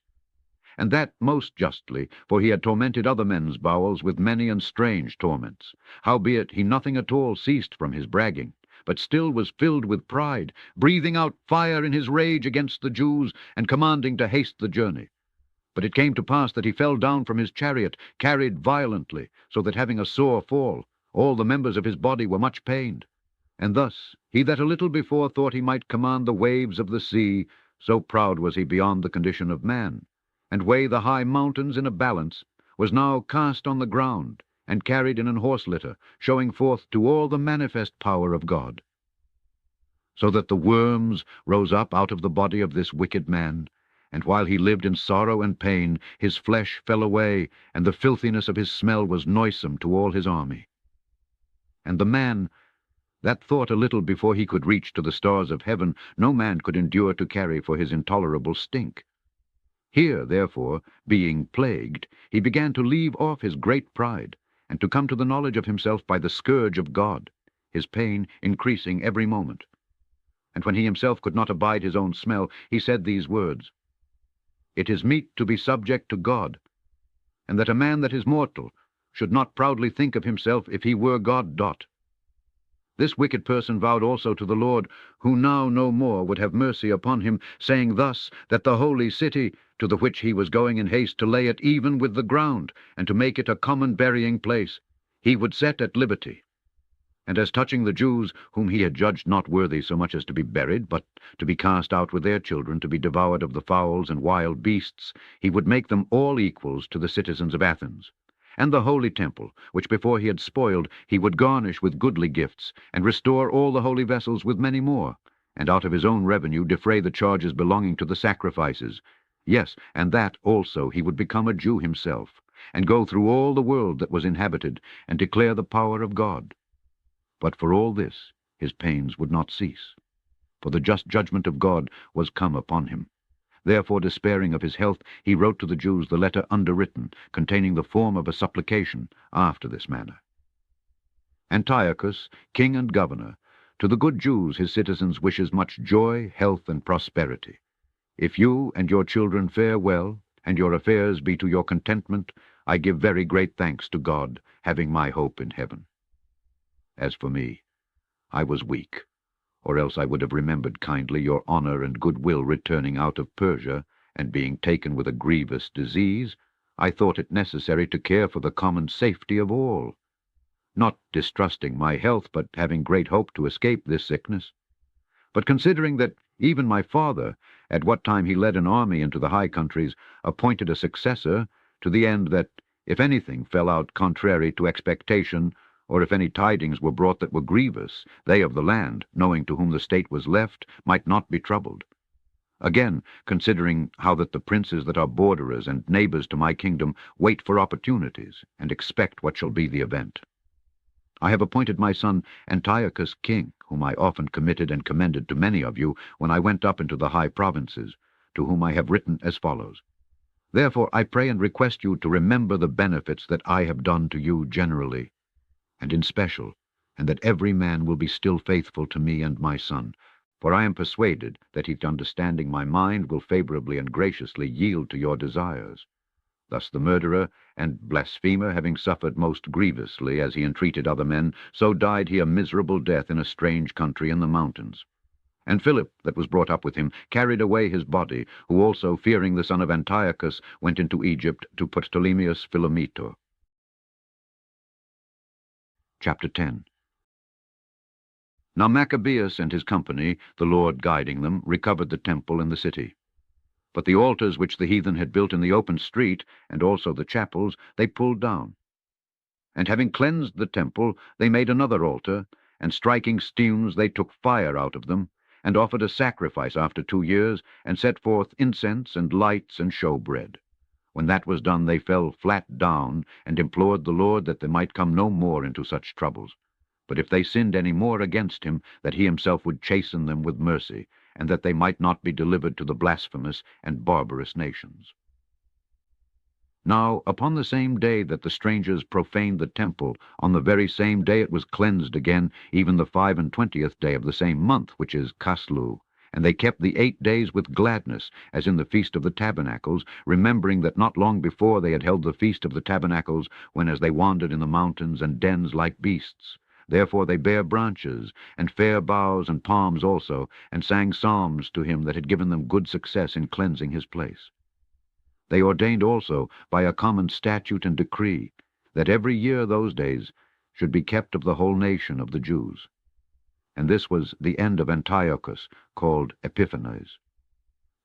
And that most justly, for he had tormented other men's bowels with many and strange torments. Howbeit he nothing at all ceased from his bragging, but still was filled with pride, breathing out fire in his rage against the Jews, and commanding to haste the journey. But it came to pass that he fell down from his chariot, carried violently, so that having a sore fall, all the members of his body were much pained. And thus he that a little before thought he might command the waves of the sea, so proud was he beyond the condition of man, and weigh the high mountains in a balance, was now cast on the ground, and carried in an horse litter, showing forth to all the manifest power of God. So that the worms rose up out of the body of this wicked man, and while he lived in sorrow and pain, his flesh fell away, and the filthiness of his smell was noisome to all his army. And the man that thought a little before he could reach to the stars of heaven, no man could endure to carry for his intolerable stink. Here, therefore, being plagued, he began to leave off his great pride, and to come to the knowledge of himself by the scourge of God, his pain increasing every moment. And when he himself could not abide his own smell, he said these words, "It is meet to be subject to God, and that a man that is mortal should not proudly think of himself if he were God. This wicked person vowed also to the Lord, who now no more would have mercy upon him, saying thus, that the holy city, to the which he was going in haste to lay it even with the ground, and to make it a common burying place, he would set at liberty. And as touching the Jews whom he had judged not worthy so much as to be buried, but to be cast out with their children, to be devoured of the fowls and wild beasts, he would make them all equals to the citizens of Athens. And the holy temple, which before he had spoiled, he would garnish with goodly gifts, and restore all the holy vessels with many more, and out of his own revenue defray the charges belonging to the sacrifices. Yes, and that also he would become a Jew himself, and go through all the world that was inhabited, and declare the power of God. But for all this his pains would not cease, for the just judgment of God was come upon him. Therefore, despairing of his health, he wrote to the Jews the letter underwritten, containing the form of a supplication, after this manner. Antiochus, king and governor, to the good Jews his citizens wishes much joy, health, and prosperity. If you and your children fare well, and your affairs be to your contentment, I give very great thanks to God, having my hope in heaven. As for me, I was weak, or else I would have remembered kindly your honor and goodwill returning out of Persia, and being taken with a grievous disease, I thought it necessary to care for the common safety of all, not distrusting my health, but having great hope to escape this sickness. But considering that even my father, at what time he led an army into the high countries, appointed a successor, to the end that, if anything fell out contrary to expectation, or if any tidings were brought that were grievous, they of the land, knowing to whom the state was left, might not be troubled. Again, considering how that the princes that are borderers and neighbors to my kingdom wait for opportunities, and expect what shall be the event. I have appointed my son Antiochus king, whom I often committed and commended to many of you when I went up into the high provinces, to whom I have written as follows. Therefore I pray and request you to remember the benefits that I have done to you generally, and in special, and that every man will be still faithful to me and my son, for I am persuaded that he, understanding my mind, will favorably and graciously yield to your desires. Thus the murderer and blasphemer, having suffered most grievously as he entreated other men, so died he a miserable death in a strange country in the mountains. And Philip, that was brought up with him, carried away his body, who also, fearing the son of Antiochus, went into Egypt to Ptolemais Philometor. Chapter 10. Now Maccabeus and his company, the Lord guiding them, recovered the temple and the city. But the altars which the heathen had built in the open street, and also the chapels, they pulled down. And having cleansed the temple, they made another altar, and striking stones they took fire out of them, and offered a sacrifice after 2 years, and set forth incense and lights and showbread. When that was done, they fell flat down, and implored the Lord that they might come no more into such troubles. But if they sinned any more against him, that he himself would chasten them with mercy, and that they might not be delivered to the blasphemous and barbarous nations. Now, upon the same day that the strangers profaned the temple, on the very same day it was cleansed again, even the 25th day of the same month, which is Caslu. And they kept the 8 days with gladness, as in the Feast of the Tabernacles, remembering that not long before they had held the Feast of the Tabernacles, when as they wandered in the mountains and dens like beasts. Therefore they bare branches, and fair boughs and palms also, and sang psalms to him that had given them good success in cleansing his place. They ordained also, by a common statute and decree, that every year those days should be kept of the whole nation of the Jews. And this was the end of Antiochus, called Epiphanes.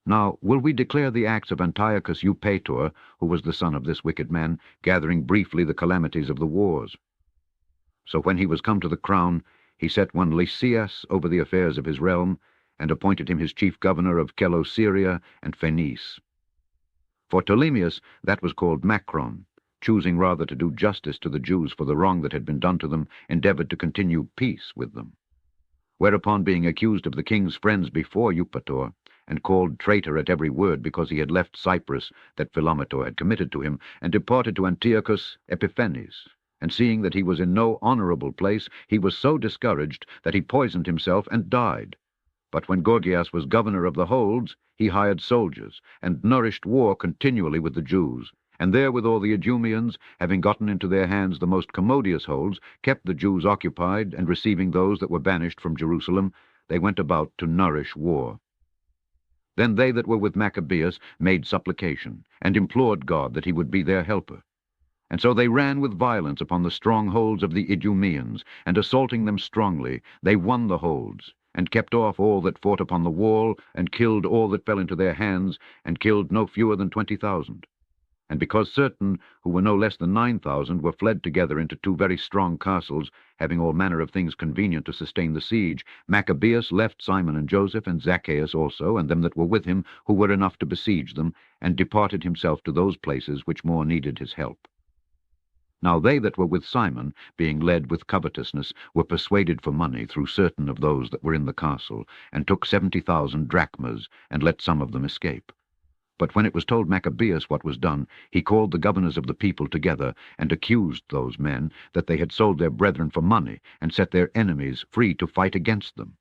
Now will we declare the acts of Antiochus Eupator, who was the son of this wicked man, gathering briefly the calamities of the wars. So when he was come to the crown, he set one Lysias over the affairs of his realm, and appointed him his chief governor of Celesyria and Phenice. For Ptolemais that was called Macron, choosing rather to do justice to the Jews for the wrong that had been done to them, endeavored to continue peace with them. Whereupon, being accused of the king's friends before Eupator, and called traitor at every word because he had left Cyprus that Philometor had committed to him, and departed to Antiochus Epiphanes, and seeing that he was in no honorable place, he was so discouraged that he poisoned himself and died. But when Gorgias was governor of the holds, he hired soldiers, and nourished war continually with the Jews. And therewithal the Idumeans, having gotten into their hands the most commodious holds, kept the Jews occupied, and receiving those that were banished from Jerusalem, they went about to nourish war. Then they that were with Maccabeus made supplication, and implored God that he would be their helper. And so they ran with violence upon the strongholds of the Idumeans, and assaulting them strongly, they won the holds, and kept off all that fought upon the wall, and killed all that fell into their hands, and killed no fewer than 20,000. And because certain, who were no less than 9,000, were fled together into 2 very strong castles, having all manner of things convenient to sustain the siege, Maccabeus left Simon and Joseph, and Zacchaeus also, and them that were with him, who were enough to besiege them, and departed himself to those places which more needed his help. Now they that were with Simon, being led with covetousness, were persuaded for money through certain of those that were in the castle, and took 70,000 drachmas, and let some of them escape. But when it was told Maccabeus what was done, he called the governors of the people together, and accused those men that they had sold their brethren for money, and set their enemies free to fight against them.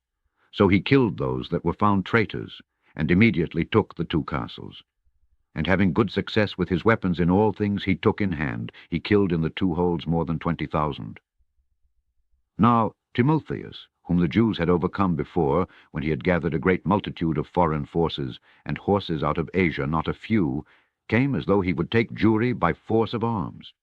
So he killed those that were found traitors, and immediately took the 2 castles. And having good success with his weapons in all things he took in hand, he killed in the 2 holds more than 20,000. Now Timotheus, whom the Jews had overcome before, when he had gathered a great multitude of foreign forces, and horses out of Asia not a few, came as though he would take Jewry by force of arms.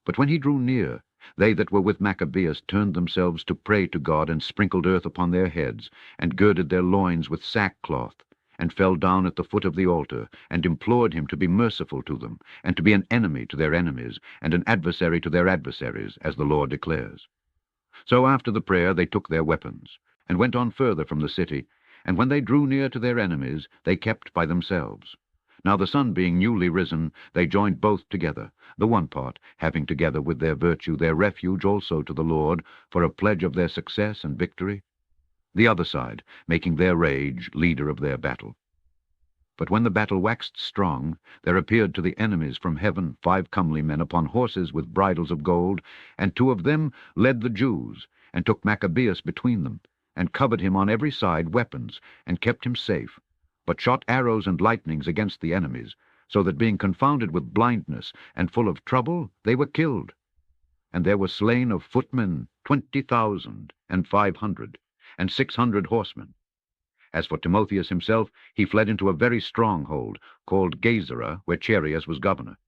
But when he drew near, they that were with Maccabeus turned themselves to pray to God, and sprinkled earth upon their heads, and girded their loins with sackcloth, and fell down at the foot of the altar, and implored him to be merciful to them, and to be an enemy to their enemies, and an adversary to their adversaries, as the Lord declares. So after the prayer they took their weapons, and went on further from the city, and when they drew near to their enemies, they kept by themselves. Now the sun being newly risen, they joined both together, the one part having together with their virtue their refuge also to the Lord, for a pledge of their success and victory, the other side making their rage leader of their battle. But when the battle waxed strong, there appeared to the enemies from heaven 5 comely men upon horses with bridles of gold, and 2 of them led the Jews, and took Maccabeus between them, and covered him on every side weapons, and kept him safe, but shot arrows and lightnings against the enemies, so that being confounded with blindness, and full of trouble, they were killed. And there were slain of footmen 20,000, and 500, and 600 horsemen. As for Timotheus himself, he fled into a very stronghold, called Gezerah, where Charias was governor.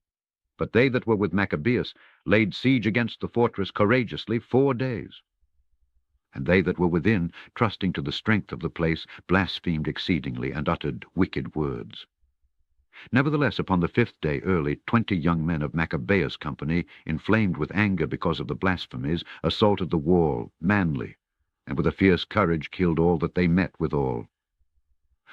But they that were with Maccabeus laid siege against the fortress courageously 4 days. And they that were within, trusting to the strength of the place, blasphemed exceedingly, and uttered wicked words. Nevertheless, upon the 5th day early, 20 young men of Maccabeus' company, inflamed with anger because of the blasphemies, assaulted the wall, manly, and with a fierce courage killed all that they met withal.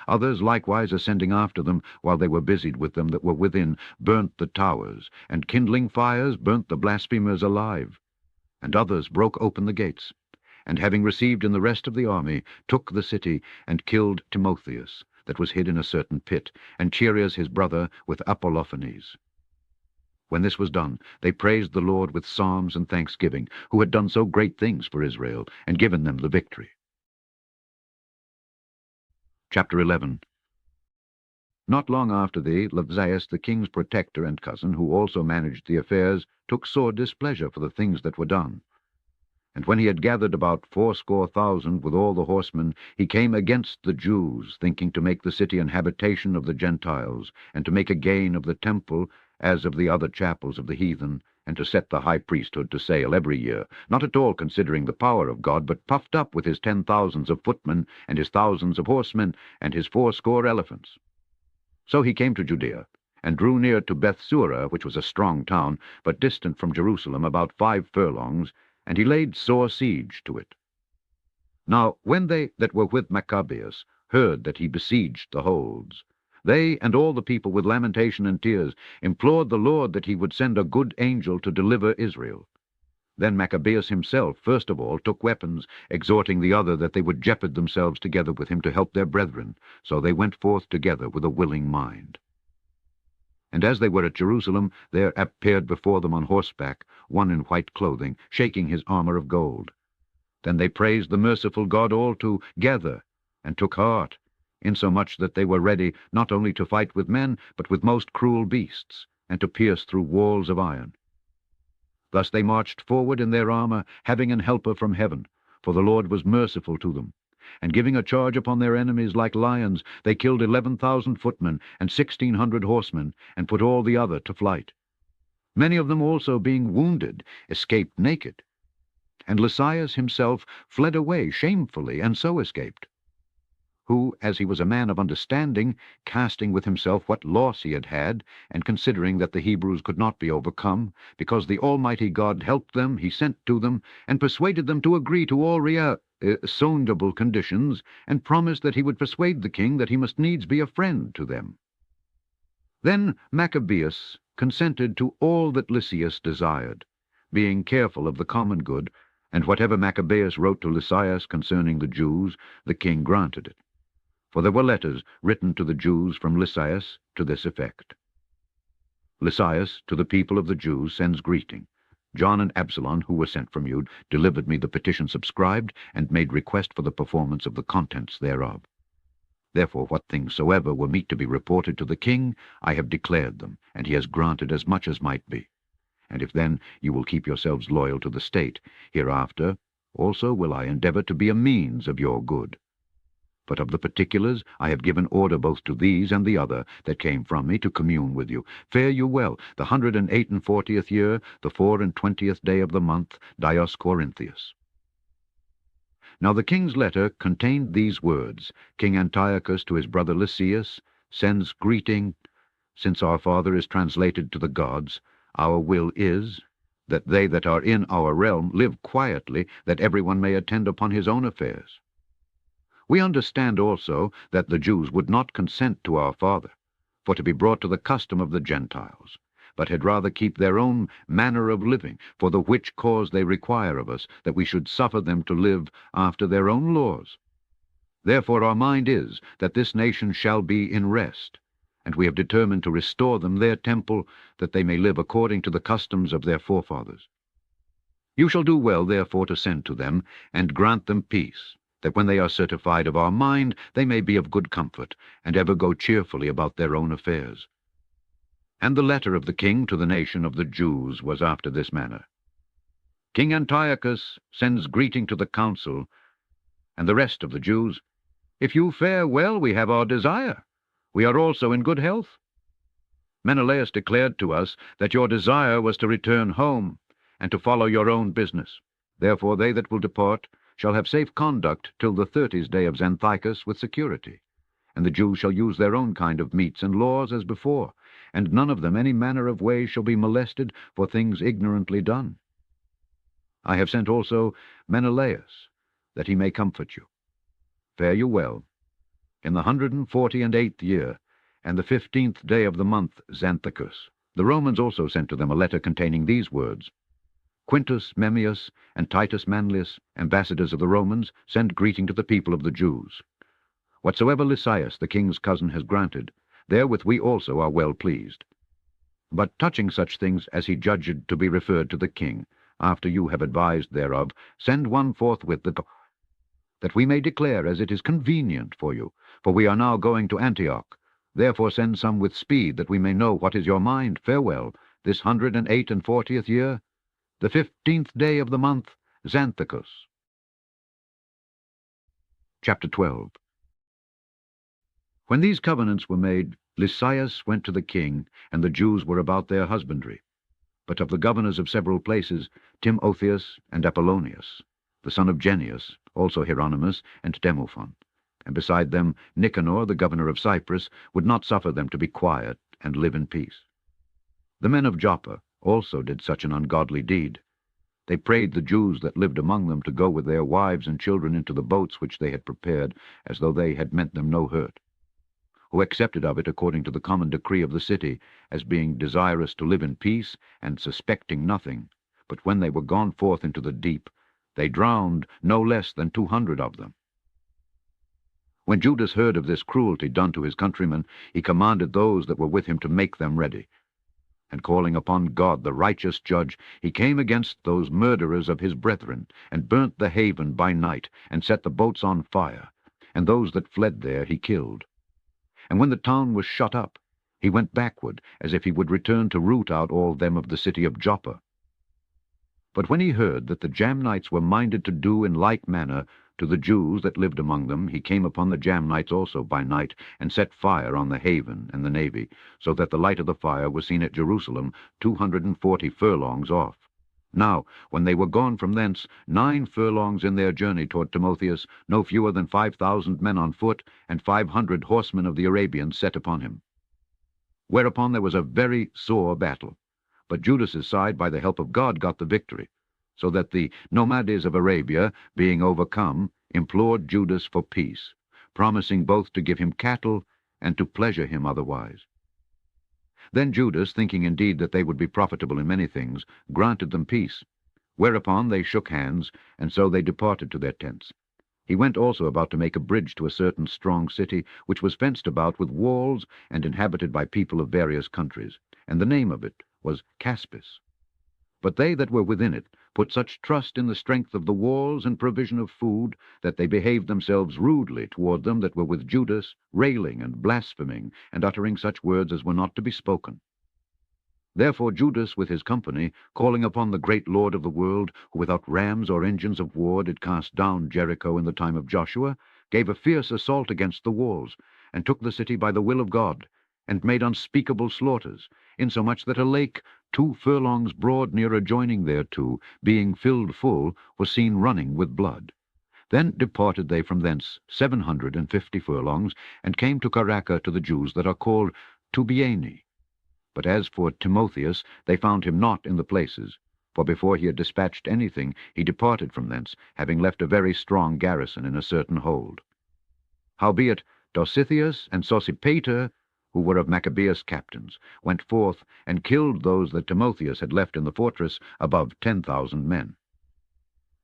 Others likewise ascending after them, while they were busied with them that were within, burnt the towers, and kindling fires burnt the blasphemers alive. And others broke open the gates, and having received in the rest of the army, took the city, and killed Timotheus, that was hid in a certain pit, and Charias his brother with Apollophanes. When this was done, they praised the Lord with psalms and thanksgiving, who had done so great things for Israel, and given them the victory. Chapter 11. Not long after Lapsius, the king's protector and cousin, who also managed the affairs, took sore displeasure for the things that were done. And when he had gathered about 80,000 with all the horsemen, he came against the Jews, thinking to make the city an habitation of the Gentiles, and to make a gain of the temple, as of the other chapels of the heathen, and to set the high priesthood to sale every year, not at all considering the power of God, but puffed up with his 10,000s of footmen, and his thousands of horsemen, and his 80 elephants. So he came to Judea, and drew near to Bethsura, which was a strong town, but distant from Jerusalem about 5 furlongs, and he laid sore siege to it. Now when they that were with Maccabeus heard that he besieged the holds, they and all the people with lamentation and tears implored the Lord that he would send a good angel to deliver Israel. Then Maccabeus himself first of all took weapons, exhorting the other that they would jeopard themselves together with him to help their brethren. So they went forth together with a willing mind. And as they were at Jerusalem, there appeared before them on horseback one in white clothing, shaking his armor of gold. Then they praised the merciful God all together, and took heart, insomuch that they were ready not only to fight with men, but with most cruel beasts, and to pierce through walls of iron. Thus they marched forward in their armor, having an helper from heaven, for the Lord was merciful to them. And giving a charge upon their enemies like lions, they killed 11,000 footmen and 1,600 horsemen, and put all the other to flight. Many of them also, being wounded, escaped naked. And Lysias himself fled away shamefully, and so escaped, who, as he was a man of understanding, casting with himself what loss he had had, and considering that the Hebrews could not be overcome, because the Almighty God helped them, he sent to them, and persuaded them to agree to all reasonable conditions, and promised that he would persuade the king that he must needs be a friend to them. Then Maccabeus consented to all that Lysias desired, being careful of the common good, and whatever Maccabeus wrote to Lysias concerning the Jews, the king granted it. For there were letters written to the Jews from Lysias to this effect. Lysias to the people of the Jews sends greeting. John and Absalom, who were sent from you, delivered me the petition subscribed, and made request for the performance of the contents thereof. Therefore what things soever were meet to be reported to the king, I have declared them, and he has granted as much as might be. And if then you will keep yourselves loyal to the state, hereafter also will I endeavor to be a means of your good. But of the particulars I have given order both to these and the other that came from me to commune with you. Fare you well, the 148th year, the 24th day of the month, Dioscorinthius. Now the king's letter contained these words: King Antiochus to his brother Lysias sends greeting. Since our father is translated to the gods, our will is that they that are in our realm live quietly, that everyone may attend upon his own affairs. We understand also that the Jews would not consent to our father, for to be brought to the custom of the Gentiles, but had rather keep their own manner of living, for the which cause they require of us, that we should suffer them to live after their own laws. Therefore our mind is that this nation shall be in rest, and we have determined to restore them their temple, that they may live according to the customs of their forefathers. You shall do well, therefore, to send to them, and grant them peace, that when they are certified of our mind, they may be of good comfort, and ever go cheerfully about their own affairs. And the letter of the king to the nation of the Jews was after this manner. King Antiochus sends greeting to the council, and the rest of the Jews. If you fare well, we have our desire. We are also in good health. Menelaus declared to us that your desire was to return home, and to follow your own business. Therefore they that will depart shall have safe conduct till the 30th day of Xanthicus with security. And the Jews shall use their own kind of meats and laws as before, and none of them any manner of way shall be molested for things ignorantly done. I have sent also Menelaus, that he may comfort you. Fare you well. In the 148th year, and the 15th day of the month Xanthicus, the Romans also sent to them a letter containing these words: Quintus Memmius and Titus Manlius, ambassadors of the Romans, send greeting to the people of the Jews. Whatsoever Lysias, the king's cousin, has granted, therewith we also are well pleased. But touching such things as he judged to be referred to the king, after you have advised thereof, send one forthwith that we may declare as it is convenient for you, for we are now going to Antioch. Therefore send some with speed, that we may know what is your mind. Farewell, this 148th year, the 15th day of the month, Xanthicus. Chapter 12. When these covenants were made, Lysias went to the king, and the Jews were about their husbandry. But of the governors of several places, Timotheus and Apollonius, the son of Genius, also Hieronymus and Demophon, and beside them Nicanor, the governor of Cyprus, would not suffer them to be quiet and live in peace. The men of Joppa also did such an ungodly deed. They prayed the Jews that lived among them to go with their wives and children into the boats which they had prepared, as though they had meant them no hurt, who accepted of it according to the common decree of the city, as being desirous to live in peace, and suspecting nothing. But when they were gone forth into the deep, they drowned no less than 200 of them. When Judas heard of this cruelty done to his countrymen, he commanded those that were with him to make them ready. And calling upon God, the righteous judge, he came against those murderers of his brethren, and burnt the haven by night, and set the boats on fire, and those that fled there he killed. And when the town was shut up, he went backward, as if he would return to root out all them of the city of Joppa. But when he heard that the Jamnites were minded to do in like manner, To the Jews that lived among them he came upon the Jamnites also by night, and set fire on the haven and the navy, so that the light of the fire was seen at Jerusalem 240 furlongs off. Now, when they were gone from thence 9 furlongs in their journey toward Timotheus, no fewer than 5,000 men on foot, and 500 horsemen of the Arabians set upon him. Whereupon there was a very sore battle. But Judas's side, by the help of God, got the victory, so that the Nomades of Arabia, being overcome, implored Judas for peace, promising both to give him cattle and to pleasure him otherwise. Then Judas, thinking indeed that they would be profitable in many things, granted them peace. Whereupon they shook hands, and so they departed to their tents. He went also about to make a bridge to a certain strong city, which was fenced about with walls and inhabited by people of various countries, and the name of it was Caspis. But they that were within it put such trust in the strength of the walls and provision of food, that they behaved themselves rudely toward them that were with Judas, railing and blaspheming, and uttering such words as were not to be spoken. Therefore Judas with his company, calling upon the great Lord of the world, who without rams or engines of war did cast down Jericho in the time of Joshua, gave a fierce assault against the walls, and took the city by the will of God, and made unspeakable slaughters, insomuch that a lake 2 furlongs broad near adjoining thereto, being filled full, was seen running with blood. Then departed they from thence 750 furlongs, and came to Caraca to the Jews that are called Tubiani. But as for Timotheus, they found him not in the places, for before he had dispatched anything, he departed from thence, having left a very strong garrison in a certain hold. Howbeit Dositheus and Sosipater, who were of Maccabeus captains, went forth and killed those that Timotheus had left in the fortress, above 10,000 men.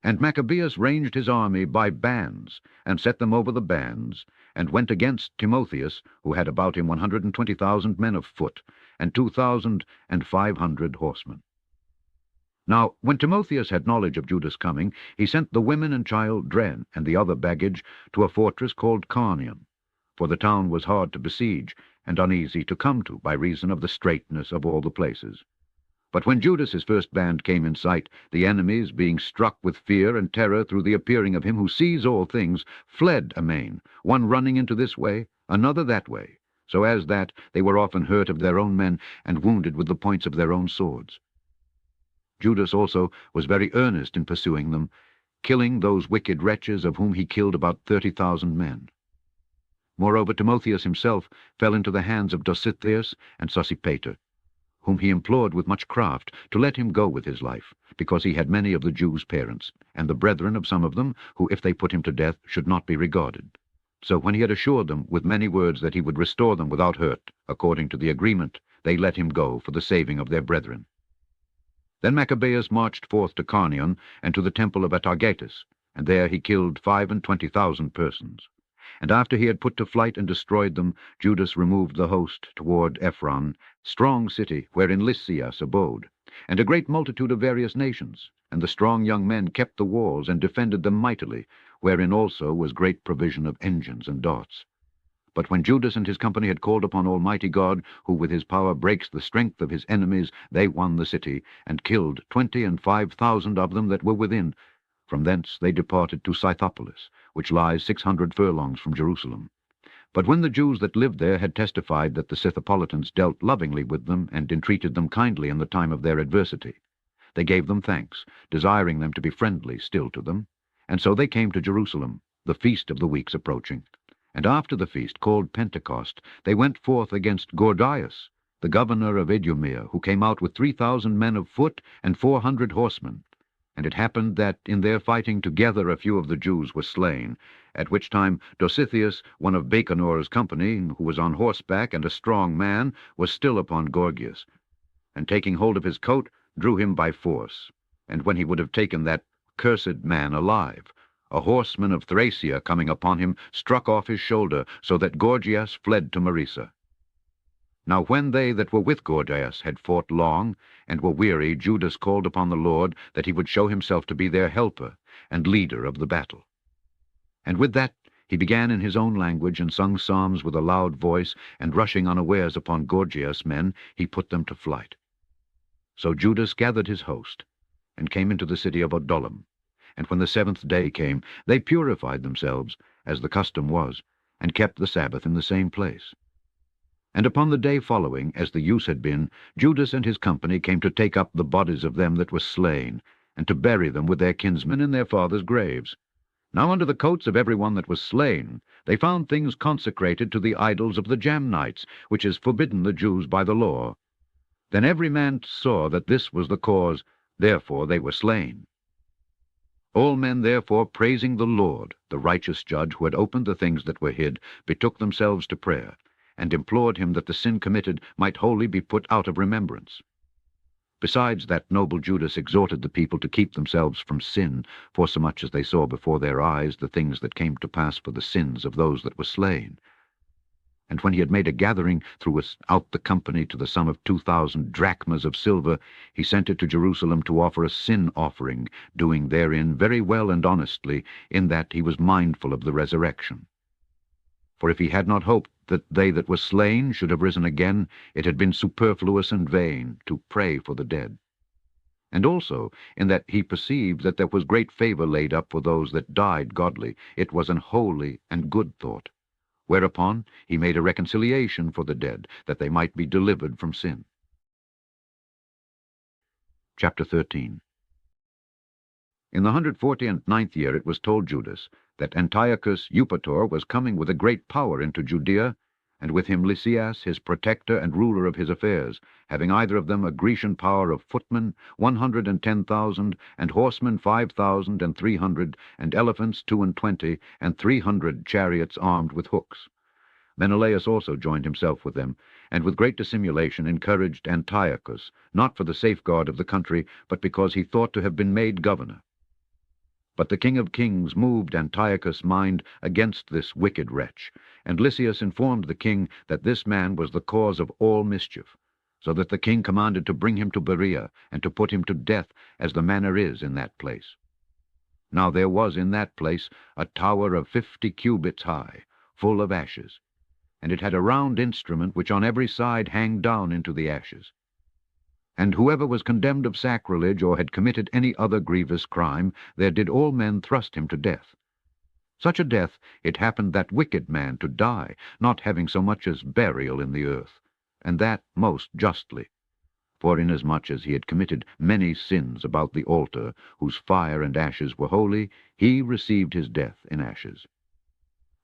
And Maccabeus ranged his army by bands, and set them over the bands, and went against Timotheus, who had about him 120,000 men of foot, and 2,500 horsemen. Now, when Timotheus had knowledge of Judas' coming, he sent the women and children and the other baggage to a fortress called Carnion, for the town was hard to besiege, and uneasy to come to, by reason of the straitness of all the places. But when Judas his first band came in sight, the enemies, being struck with fear and terror through the appearing of him who sees all things, fled amain, one running into this way, another that way, so as that they were often hurt of their own men, and wounded with the points of their own swords. Judas also was very earnest in pursuing them, killing those wicked wretches, of whom he killed about 30,000 men. Moreover, Timotheus himself fell into the hands of Dositheus and Sosipater, whom he implored with much craft to let him go with his life, because he had many of the Jews' parents, and the brethren of some of them, who, if they put him to death, should not be regarded. So when he had assured them with many words that he would restore them without hurt, according to the agreement, they let him go for the saving of their brethren. Then Maccabeus marched forth to Carnion, and to the temple of Atargatis, and there he killed 25,000 persons. And after he had put to flight and destroyed them, Judas removed the host toward Ephron, strong city, wherein Lysias abode, and a great multitude of various nations, and the strong young men kept the walls, and defended them mightily, wherein also was great provision of engines and darts. But when Judas and his company had called upon Almighty God, who with his power breaks the strength of his enemies, they won the city, and killed 25,000 of them that were within. From thence they departed to Scythopolis, which lies 600 furlongs from Jerusalem. But when the Jews that lived there had testified that the Scythopolitans dealt lovingly with them, and entreated them kindly in the time of their adversity, they gave them thanks, desiring them to be friendly still to them. And so they came to Jerusalem, the feast of the weeks approaching. And after the feast, called Pentecost, they went forth against Gordias, the governor of Idumea, who came out with 3,000 men of foot and 400 horsemen. And it happened that in their fighting together a few of the Jews were slain, at which time Dositheus, one of Baconor's company, who was on horseback and a strong man, was still upon Gorgias, and taking hold of his coat, drew him by force. And when he would have taken that cursed man alive, a horseman of Thracia coming upon him struck off his shoulder, so that Gorgias fled to Marissa. Now when they that were with Gorgias had fought long, and were weary, Judas called upon the Lord that he would show himself to be their helper and leader of the battle. And with that he began in his own language, and sung psalms with a loud voice, and rushing unawares upon Gorgias' men, he put them to flight. So Judas gathered his host, and came into the city of Adullam, And when the 7th day came, they purified themselves, as the custom was, and kept the Sabbath in the same place. And upon the day following, as the use had been, Judas and his company came to take up the bodies of them that were slain, and to bury them with their kinsmen in their fathers' graves. Now under the coats of every one that was slain, they found things consecrated to the idols of the Jamnites, which is forbidden the Jews by the law. Then every man saw that this was the cause, therefore they were slain. All men therefore, praising the Lord, the righteous judge, who had opened the things that were hid, betook themselves to prayer, and implored him that the sin committed might wholly be put out of remembrance. Besides, that noble Judas exhorted the people to keep themselves from sin, forsomuch as they saw before their eyes the things that came to pass for the sins of those that were slain. And when he had made a gathering throughout the company to the sum of 2,000 drachmas of silver, he sent it to Jerusalem to offer a sin offering, doing therein very well and honestly, in that he was mindful of the resurrection. For if he had not hoped that they that were slain should have risen again, it had been superfluous and vain to pray for the dead. And also, in that he perceived that there was great favor laid up for those that died godly, it was an holy and good thought. Whereupon he made a reconciliation for the dead, that they might be delivered from sin. Chapter 13. In the 149th year it was told Judas that Antiochus Eupator was coming with a great power into Judea, and with him Lysias, his protector and ruler of his affairs, having either of them a Grecian power of footmen 110,000, and horsemen 5,300, and elephants 22, and 300 chariots armed with hooks. Menelaus also joined himself with them, and with great dissimulation encouraged Antiochus, not for the safeguard of the country, but because he thought to have been made governor. But the King of Kings moved Antiochus' mind against this wicked wretch, and Lysias informed the king that this man was the cause of all mischief, so that the king commanded to bring him to Berea, and to put him to death, as the manner is in that place. Now there was in that place a tower of 50 cubits high, full of ashes, and it had a round instrument which on every side hanged down into the ashes. And whoever was condemned of sacrilege, or had committed any other grievous crime, there did all men thrust him to death. Such a death it happened that wicked man to die, not having so much as burial in the earth, and that most justly. For inasmuch as he had committed many sins about the altar, whose fire and ashes were holy, he received his death in ashes.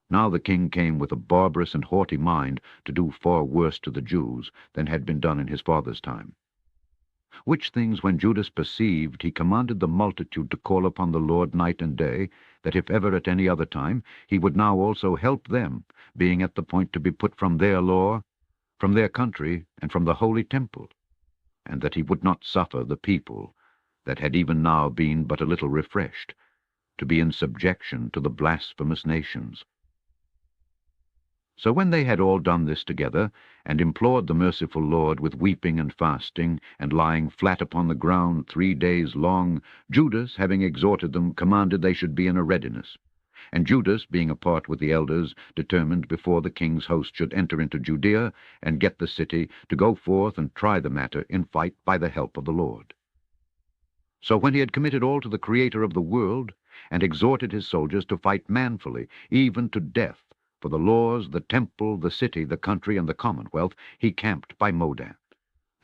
Now the king came with a barbarous and haughty mind to do far worse to the Jews than had been done in his father's time. Which things when Judas perceived, he commanded the multitude to call upon the Lord night and day, that if ever at any other time, he would now also help them, being at the point to be put from their law, from their country, and from the holy temple, and that he would not suffer the people, that had even now been but a little refreshed, to be in subjection to the blasphemous nations. So when they had all done this together, and implored the merciful Lord with weeping and fasting, and lying flat upon the ground 3 days long, Judas, having exhorted them, commanded they should be in a readiness. And Judas, being apart with the elders, determined before the king's host should enter into Judea, and get the city, to go forth and try the matter in fight by the help of the Lord. So when he had committed all to the Creator of the world, and exhorted his soldiers to fight manfully, even to death, for the laws, the temple, the city, the country, and the commonwealth, he camped by Modan.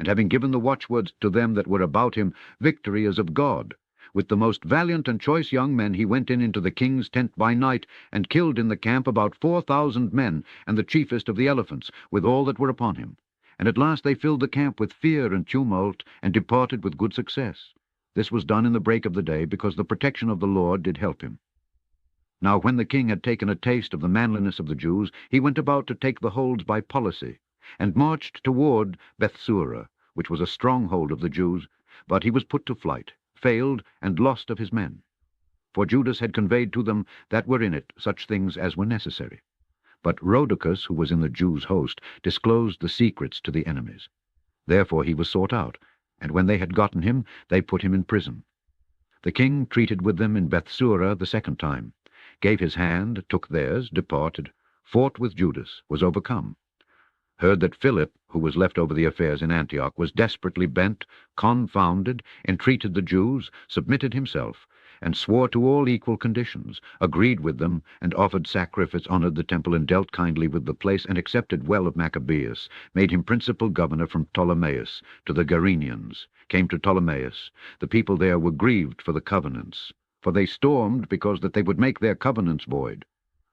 And having given the watchwords to them that were about him, victory is of God. With the most valiant and choice young men he went into the king's tent by night, and killed in the camp about 4,000 men, and the chiefest of the elephants, with all that were upon him. And at last they filled the camp with fear and tumult, and departed with good success. This was done in the break of the day, because the protection of the Lord did help him. Now when the king had taken a taste of the manliness of the Jews, he went about to take the holds by policy, and marched toward Bethsura, which was a stronghold of the Jews, but he was put to flight, failed, and lost of his men. For Judas had conveyed to them that were in it such things as were necessary. But Rhodocus, who was in the Jews' host, disclosed the secrets to the enemies. Therefore he was sought out, and when they had gotten him, they put him in prison. The king treated with them in Bethsura the second time, gave his hand, took theirs, departed, fought with Judas, was overcome. Heard that Philip, who was left over the affairs in Antioch, was desperately bent, confounded, entreated the Jews, submitted himself, and swore to all equal conditions, agreed with them, and offered sacrifice, honored the temple, and dealt kindly with the place, and accepted well of Maccabeus, made him principal governor from Ptolemais to the Gerenians, came to Ptolemais. The people there were grieved for the covenants, for they stormed because that they would make their covenants void.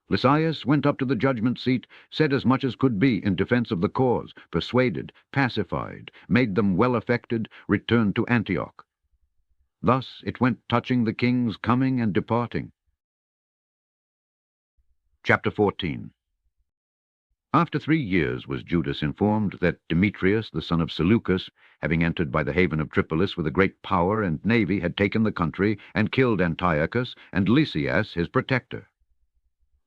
Lysias went up to the judgment seat, said as much as could be in defense of the cause, persuaded, pacified, made them well affected, returned to Antioch. Thus it went touching the king's coming and departing. Chapter 14. After 3 years was Judas informed that Demetrius, the son of Seleucus, having entered by the haven of Tripolis with a great power and navy, had taken the country, and killed Antiochus and Lysias his protector.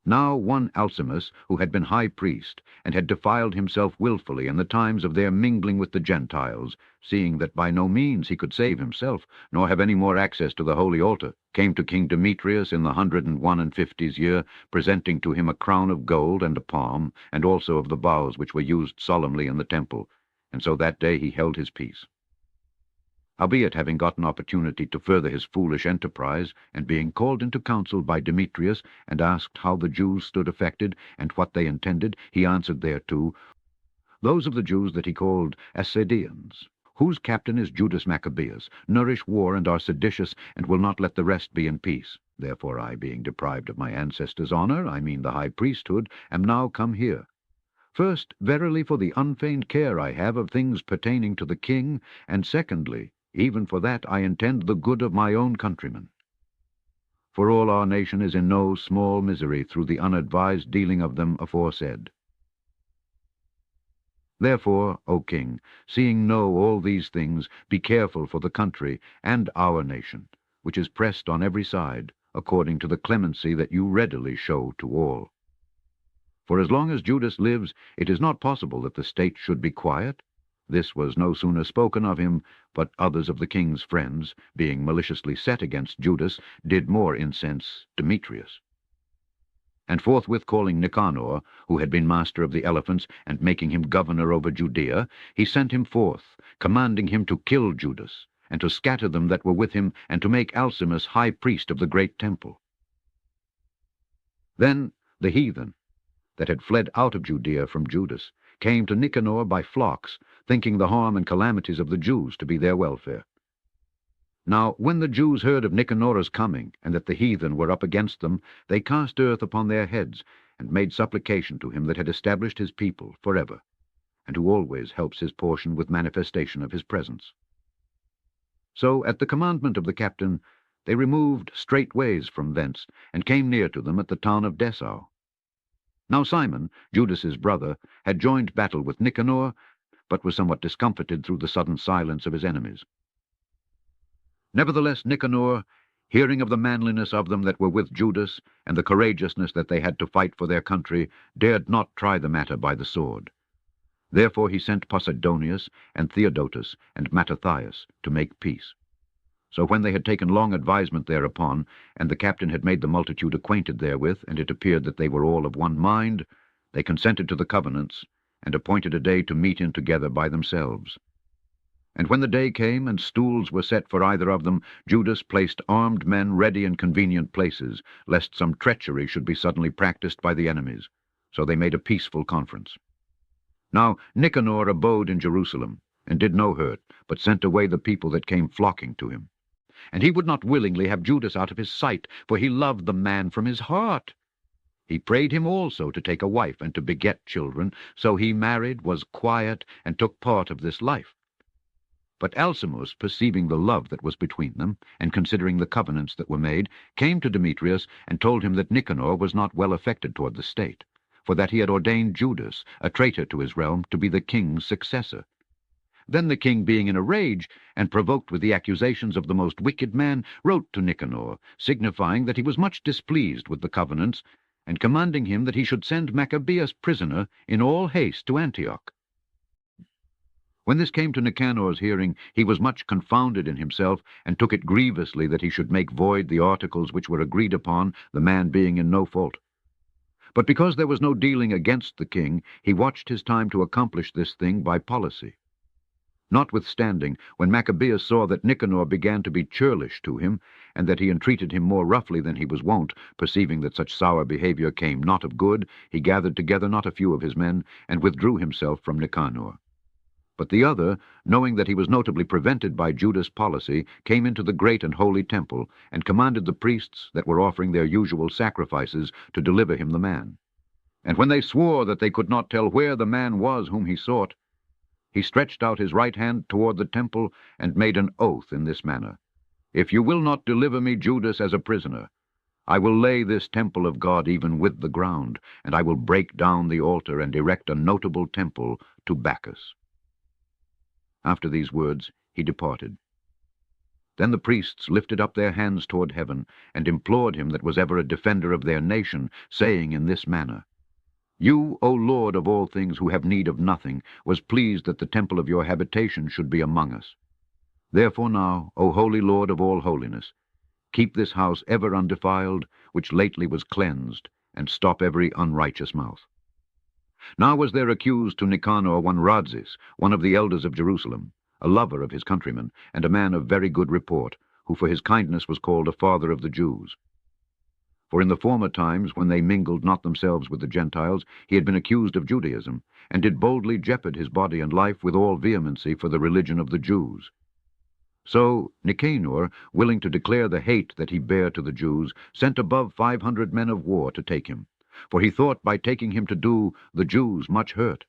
Now one Alcimus, who had been high priest, and had defiled himself wilfully in the times of their mingling with the Gentiles, seeing that by no means he could save himself, nor have any more access to the holy altar, came to King Demetrius in the 151 year, presenting to him a crown of gold and a palm, and also of the boughs which were used solemnly in the temple, and so that day he held his peace. Howbeit, having gotten opportunity to further his foolish enterprise, and being called into council by Demetrius, and asked how the Jews stood affected, and what they intended, he answered thereto, those of the Jews that he called Assadeans, whose captain is Judas Maccabeus, nourish war and are seditious, and will not let the rest be in peace. Therefore I, being deprived of my ancestors' honor, I mean the high priesthood, am now come here. First, verily, for the unfeigned care I have of things pertaining to the king, and secondly, even for that I intend the good of my own countrymen. For all our nation is in no small misery through the unadvised dealing of them aforesaid. Therefore, O king, seeing know all these things, be careful for the country and our nation, which is pressed on every side, according to the clemency that you readily show to all. For as long as Judas lives, it is not possible that the state should be quiet. This was no sooner spoken of him, but others of the king's friends, being maliciously set against Judas, did more incense Demetrius. And forthwith calling Nicanor, who had been master of the elephants, and making him governor over Judea, he sent him forth, commanding him to kill Judas, and to scatter them that were with him, and to make Alcimus high priest of the great temple. Then the heathen, that had fled out of Judea from Judas, came to Nicanor by flocks, thinking the harm and calamities of the Jews to be their welfare. Now when the Jews heard of Nicanor's coming, and that the heathen were up against them, they cast earth upon their heads, and made supplication to him that had established his people forever, and who always helps his portion with manifestation of his presence. So at the commandment of the captain they removed straightways from thence, and came near to them at the town of Dessau. Now Simon, Judas's brother, had joined battle with Nicanor, but was somewhat discomfited through the sudden silence of his enemies. Nevertheless Nicanor, hearing of the manliness of them that were with Judas, and the courageousness that they had to fight for their country, dared not try the matter by the sword. Therefore he sent Posidonius, and Theodotus, and Mattathias, to make peace. So when they had taken long advisement thereupon, and the captain had made the multitude acquainted therewith, and it appeared that they were all of one mind, they consented to the covenants, and appointed a day to meet in together by themselves. And when the day came, and stools were set for either of them, Judas placed armed men ready in convenient places, lest some treachery should be suddenly practiced by the enemies. So they made a peaceful conference. Now Nicanor abode in Jerusalem, and did no hurt, but sent away the people that came flocking to him. And he would not willingly have Judas out of his sight, for he loved the man from his heart. He prayed him also to take a wife, and to beget children. So he married, was quiet, and took part of this life. But Alcimus, perceiving the love that was between them, and considering the covenants that were made, came to Demetrius, and told him that Nicanor was not well affected toward the state, for that he had ordained Judas, a traitor to his realm, to be the king's successor. Then the king, being in a rage, and provoked with the accusations of the most wicked man, wrote to Nicanor, signifying that he was much displeased with the covenants, and commanding him that he should send Maccabeus prisoner in all haste to Antioch. When this came to Nicanor's hearing, he was much confounded in himself, and took it grievously that he should make void the articles which were agreed upon, the man being in no fault. But because there was no dealing against the king, he watched his time to accomplish this thing by policy. Notwithstanding, when Maccabeus saw that Nicanor began to be churlish to him, and that he entreated him more roughly than he was wont, perceiving that such sour behavior came not of good, he gathered together not a few of his men, and withdrew himself from Nicanor. But the other, knowing that he was notably prevented by Judas' policy, came into the great and holy temple, and commanded the priests that were offering their usual sacrifices to deliver him the man. And when they swore that they could not tell where the man was whom he sought, he stretched out his right hand toward the temple, and made an oath in this manner: If you will not deliver me Judas as a prisoner, I will lay this temple of God even with the ground, and I will break down the altar and erect a notable temple to Bacchus. After these words he departed. Then the priests lifted up their hands toward heaven, and implored him that was ever a defender of their nation, saying in this manner: You, O Lord of all things, who have need of nothing, was pleased that the temple of your habitation should be among us. Therefore now, O holy Lord of all holiness, keep this house ever undefiled, which lately was cleansed, and stop every unrighteous mouth. Now was there accused to Nicanor one Radzis, one of the elders of Jerusalem, a lover of his countrymen, and a man of very good report, who for his kindness was called a father of the Jews. For in the former times, when they mingled not themselves with the Gentiles, he had been accused of Judaism, and did boldly jeopard his body and life with all vehemency for the religion of the Jews. So Nicanor, willing to declare the hate that he bare to the Jews, sent above 500 men of war to take him, for he thought by taking him to do the Jews much hurt.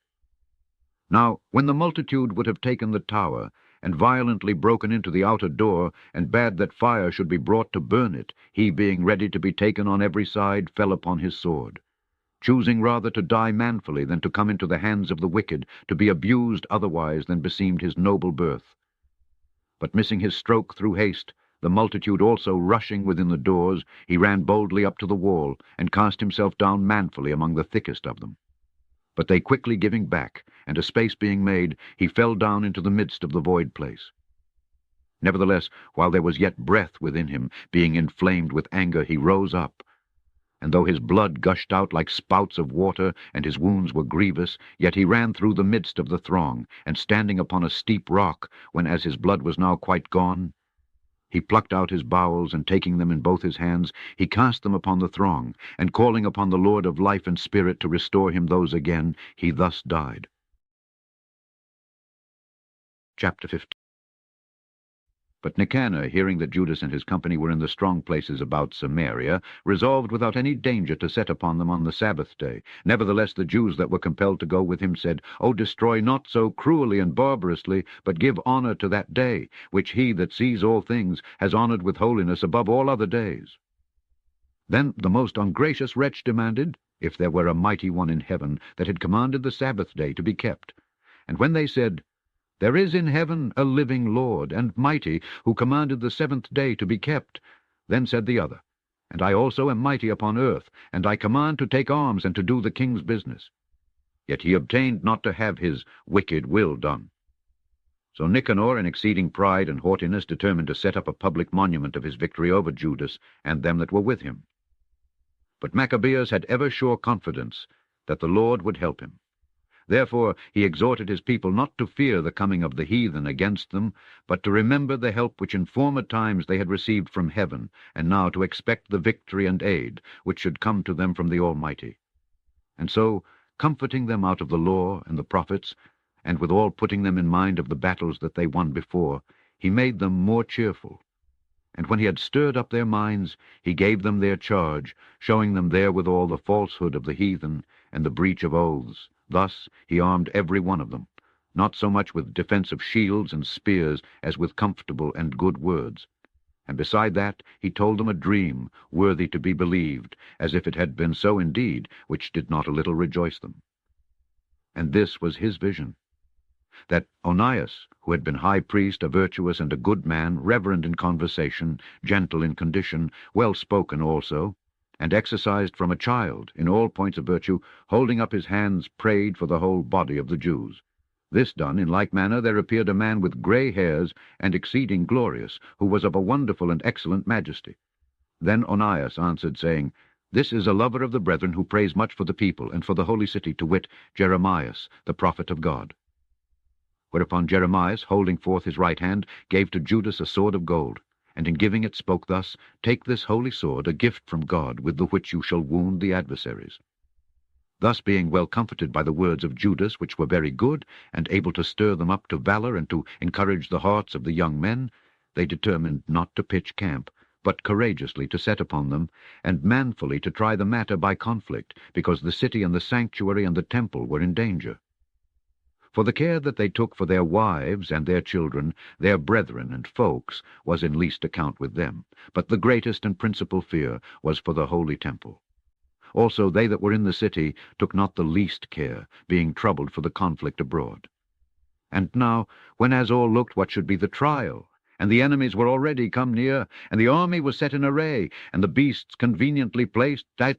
Now when the multitude would have taken the tower, and violently broken into the outer door, and bade that fire should be brought to burn it, he, being ready to be taken on every side, fell upon his sword, choosing rather to die manfully than to come into the hands of the wicked, to be abused otherwise than beseemed his noble birth. But missing his stroke through haste, the multitude also rushing within the doors, he ran boldly up to the wall, and cast himself down manfully among the thickest of them. But they quickly giving back, and a space being made, he fell down into the midst of the void place. Nevertheless, while there was yet breath within him, being inflamed with anger, he rose up. And though his blood gushed out like spouts of water, and his wounds were grievous, yet he ran through the midst of the throng, and standing upon a steep rock, when as his blood was now quite gone, he plucked out his bowels, and taking them in both his hands, he cast them upon the throng, and calling upon the Lord of life and spirit to restore him those again, he thus died. Chapter 15. But Nicanor, hearing that Judas and his company were in the strong places about Samaria, resolved without any danger to set upon them on the Sabbath day. Nevertheless the Jews that were compelled to go with him said, O destroy not so cruelly and barbarously, but give honor to that day, which he that sees all things has honored with holiness above all other days. Then the most ungracious wretch demanded, if there were a mighty one in heaven that had commanded the Sabbath day to be kept. And when they said, There is in heaven a living Lord, and mighty, who commanded the seventh day to be kept, then said the other, And I also am mighty upon earth, and I command to take arms and to do the king's business. Yet he obtained not to have his wicked will done. So Nicanor, in exceeding pride and haughtiness, determined to set up a public monument of his victory over Judas and them that were with him. But Maccabeus had ever sure confidence that the Lord would help him. Therefore he exhorted his people not to fear the coming of the heathen against them, but to remember the help which in former times they had received from heaven, and now to expect the victory and aid which should come to them from the Almighty. And so, comforting them out of the law and the prophets, and withal putting them in mind of the battles that they won before, he made them more cheerful. And when he had stirred up their minds, he gave them their charge, showing them therewithal the falsehood of the heathen, and the breach of oaths. Thus he armed every one of them, not so much with defense of shields and spears as with comfortable and good words. And beside that he told them a dream, worthy to be believed, as if it had been so indeed, which did not a little rejoice them. And this was his vision, that Onias, who had been high priest, a virtuous and a good man, reverend in conversation, gentle in condition, well spoken also, and exercised from a child in all points of virtue, holding up his hands, prayed for the whole body of the Jews. This done, in like manner there appeared a man with grey hairs, and exceeding glorious, who was of a wonderful and excellent majesty. Then Onias answered, saying, This is a lover of the brethren, who prays much for the people, and for the holy city, to wit, Jeremias, the prophet of God. Whereupon Jeremias, holding forth his right hand, gave to Judas a sword of gold, and in giving it spoke thus, Take this holy sword, a gift from God, with the which you shall wound the adversaries. Thus being well comforted by the words of Judas, which were very good, and able to stir them up to valor and to encourage the hearts of the young men, they determined not to pitch camp, but courageously to set upon them, and manfully to try the matter by conflict, because the city and the sanctuary and the temple were in danger. For the care that they took for their wives and their children, their brethren and folks, was in least account with them, but the greatest and principal fear was for the holy temple. Also they that were in the city took not the least care, being troubled for the conflict abroad. And now, whenas all looked what should be the trial, and the enemies were already come near, and the army was set in array, and the beasts conveniently placed, and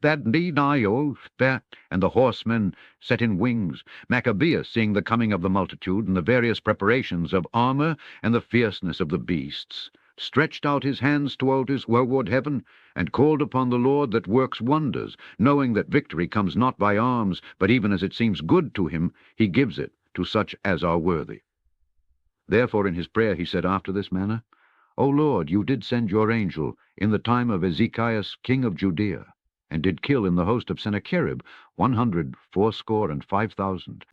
the horsemen set in wings, Maccabeus, seeing the coming of the multitude, and the various preparations of armor, and the fierceness of the beasts, stretched out his hands toward heaven, and called upon the Lord that works wonders, knowing that victory comes not by arms, but even as it seems good to him, he gives it to such as are worthy. Therefore in his prayer he said after this manner, O Lord, you did send your angel in the time of Ezekias king of Judea, and did kill in the host of Sennacherib 185,000.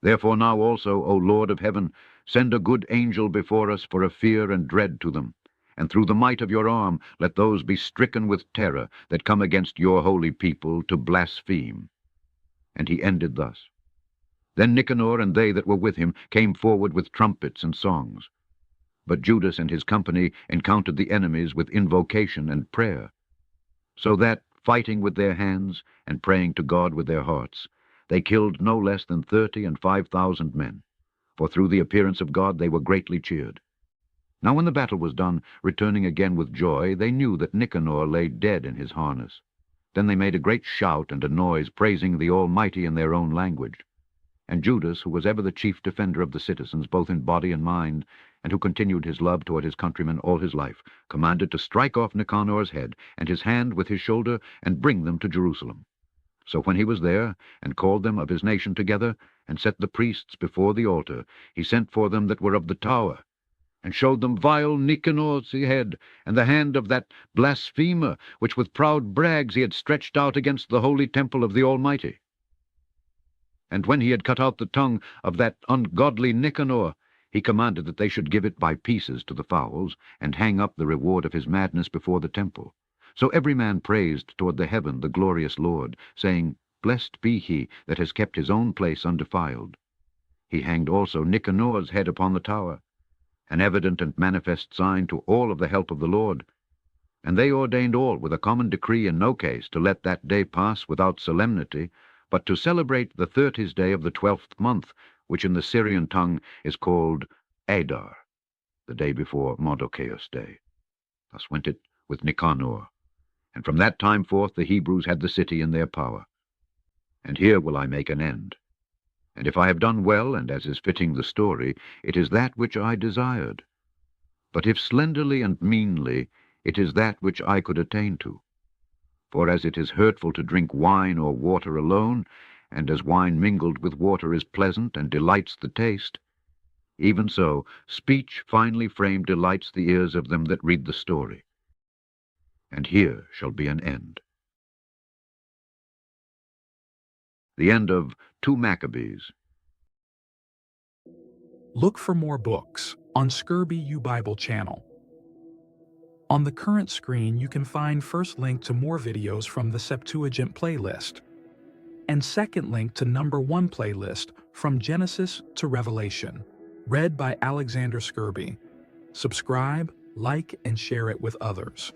Therefore now also, O Lord of heaven, send a good angel before us for a fear and dread to them, and through the might of your arm let those be stricken with terror that come against your holy people to blaspheme. And he ended thus. Then Nicanor and they that were with him came forward with trumpets and songs. But Judas and his company encountered the enemies with invocation and prayer, so that, fighting with their hands and praying to God with their hearts, they killed no less than 35,000 men, for through the appearance of God they were greatly cheered. Now when the battle was done, returning again with joy, they knew that Nicanor lay dead in his harness. Then they made a great shout and a noise, praising the Almighty in their own language. And Judas, who was ever the chief defender of the citizens, both in body and mind, and who continued his love toward his countrymen all his life, commanded to strike off Nicanor's head, and his hand with his shoulder, and bring them to Jerusalem. So when he was there, and called them of his nation together, and set the priests before the altar, he sent for them that were of the tower, and showed them vile Nicanor's head, and the hand of that blasphemer, which with proud brags he had stretched out against the holy temple of the Almighty. And when he had cut out the tongue of that ungodly Nicanor, he commanded that they should give it by pieces to the fowls, and hang up the reward of his madness before the temple. So every man praised toward the heaven the glorious Lord, saying, Blessed be he that has kept his own place undefiled. He hanged also Nicanor's head upon the tower, an evident and manifest sign to all of the help of the Lord. And they ordained all with a common decree in no case to let that day pass without solemnity, but to celebrate the 30th day of the 12th month, which in the Syrian tongue is called Adar, the day before Mardochaeus' day. Thus went it with Nicanor, and from that time forth the Hebrews had the city in their power. And here will I make an end. And if I have done well, and as is fitting the story, it is that which I desired. But if slenderly and meanly, it is that which I could attain to. For as it is hurtful to drink wine or water alone, and as wine mingled with water is pleasant and delights the taste, even so speech finely framed delights the ears of them that read the story. And here shall be an end. The end of 2 Maccabees. Look for more books on Scourby U Bible channel. On the current screen, you can find first link to more videos from the Septuagint playlist, and second link to number 1 playlist from Genesis to Revelation, read by Alexander Scourby. Subscribe, like, and share it with others.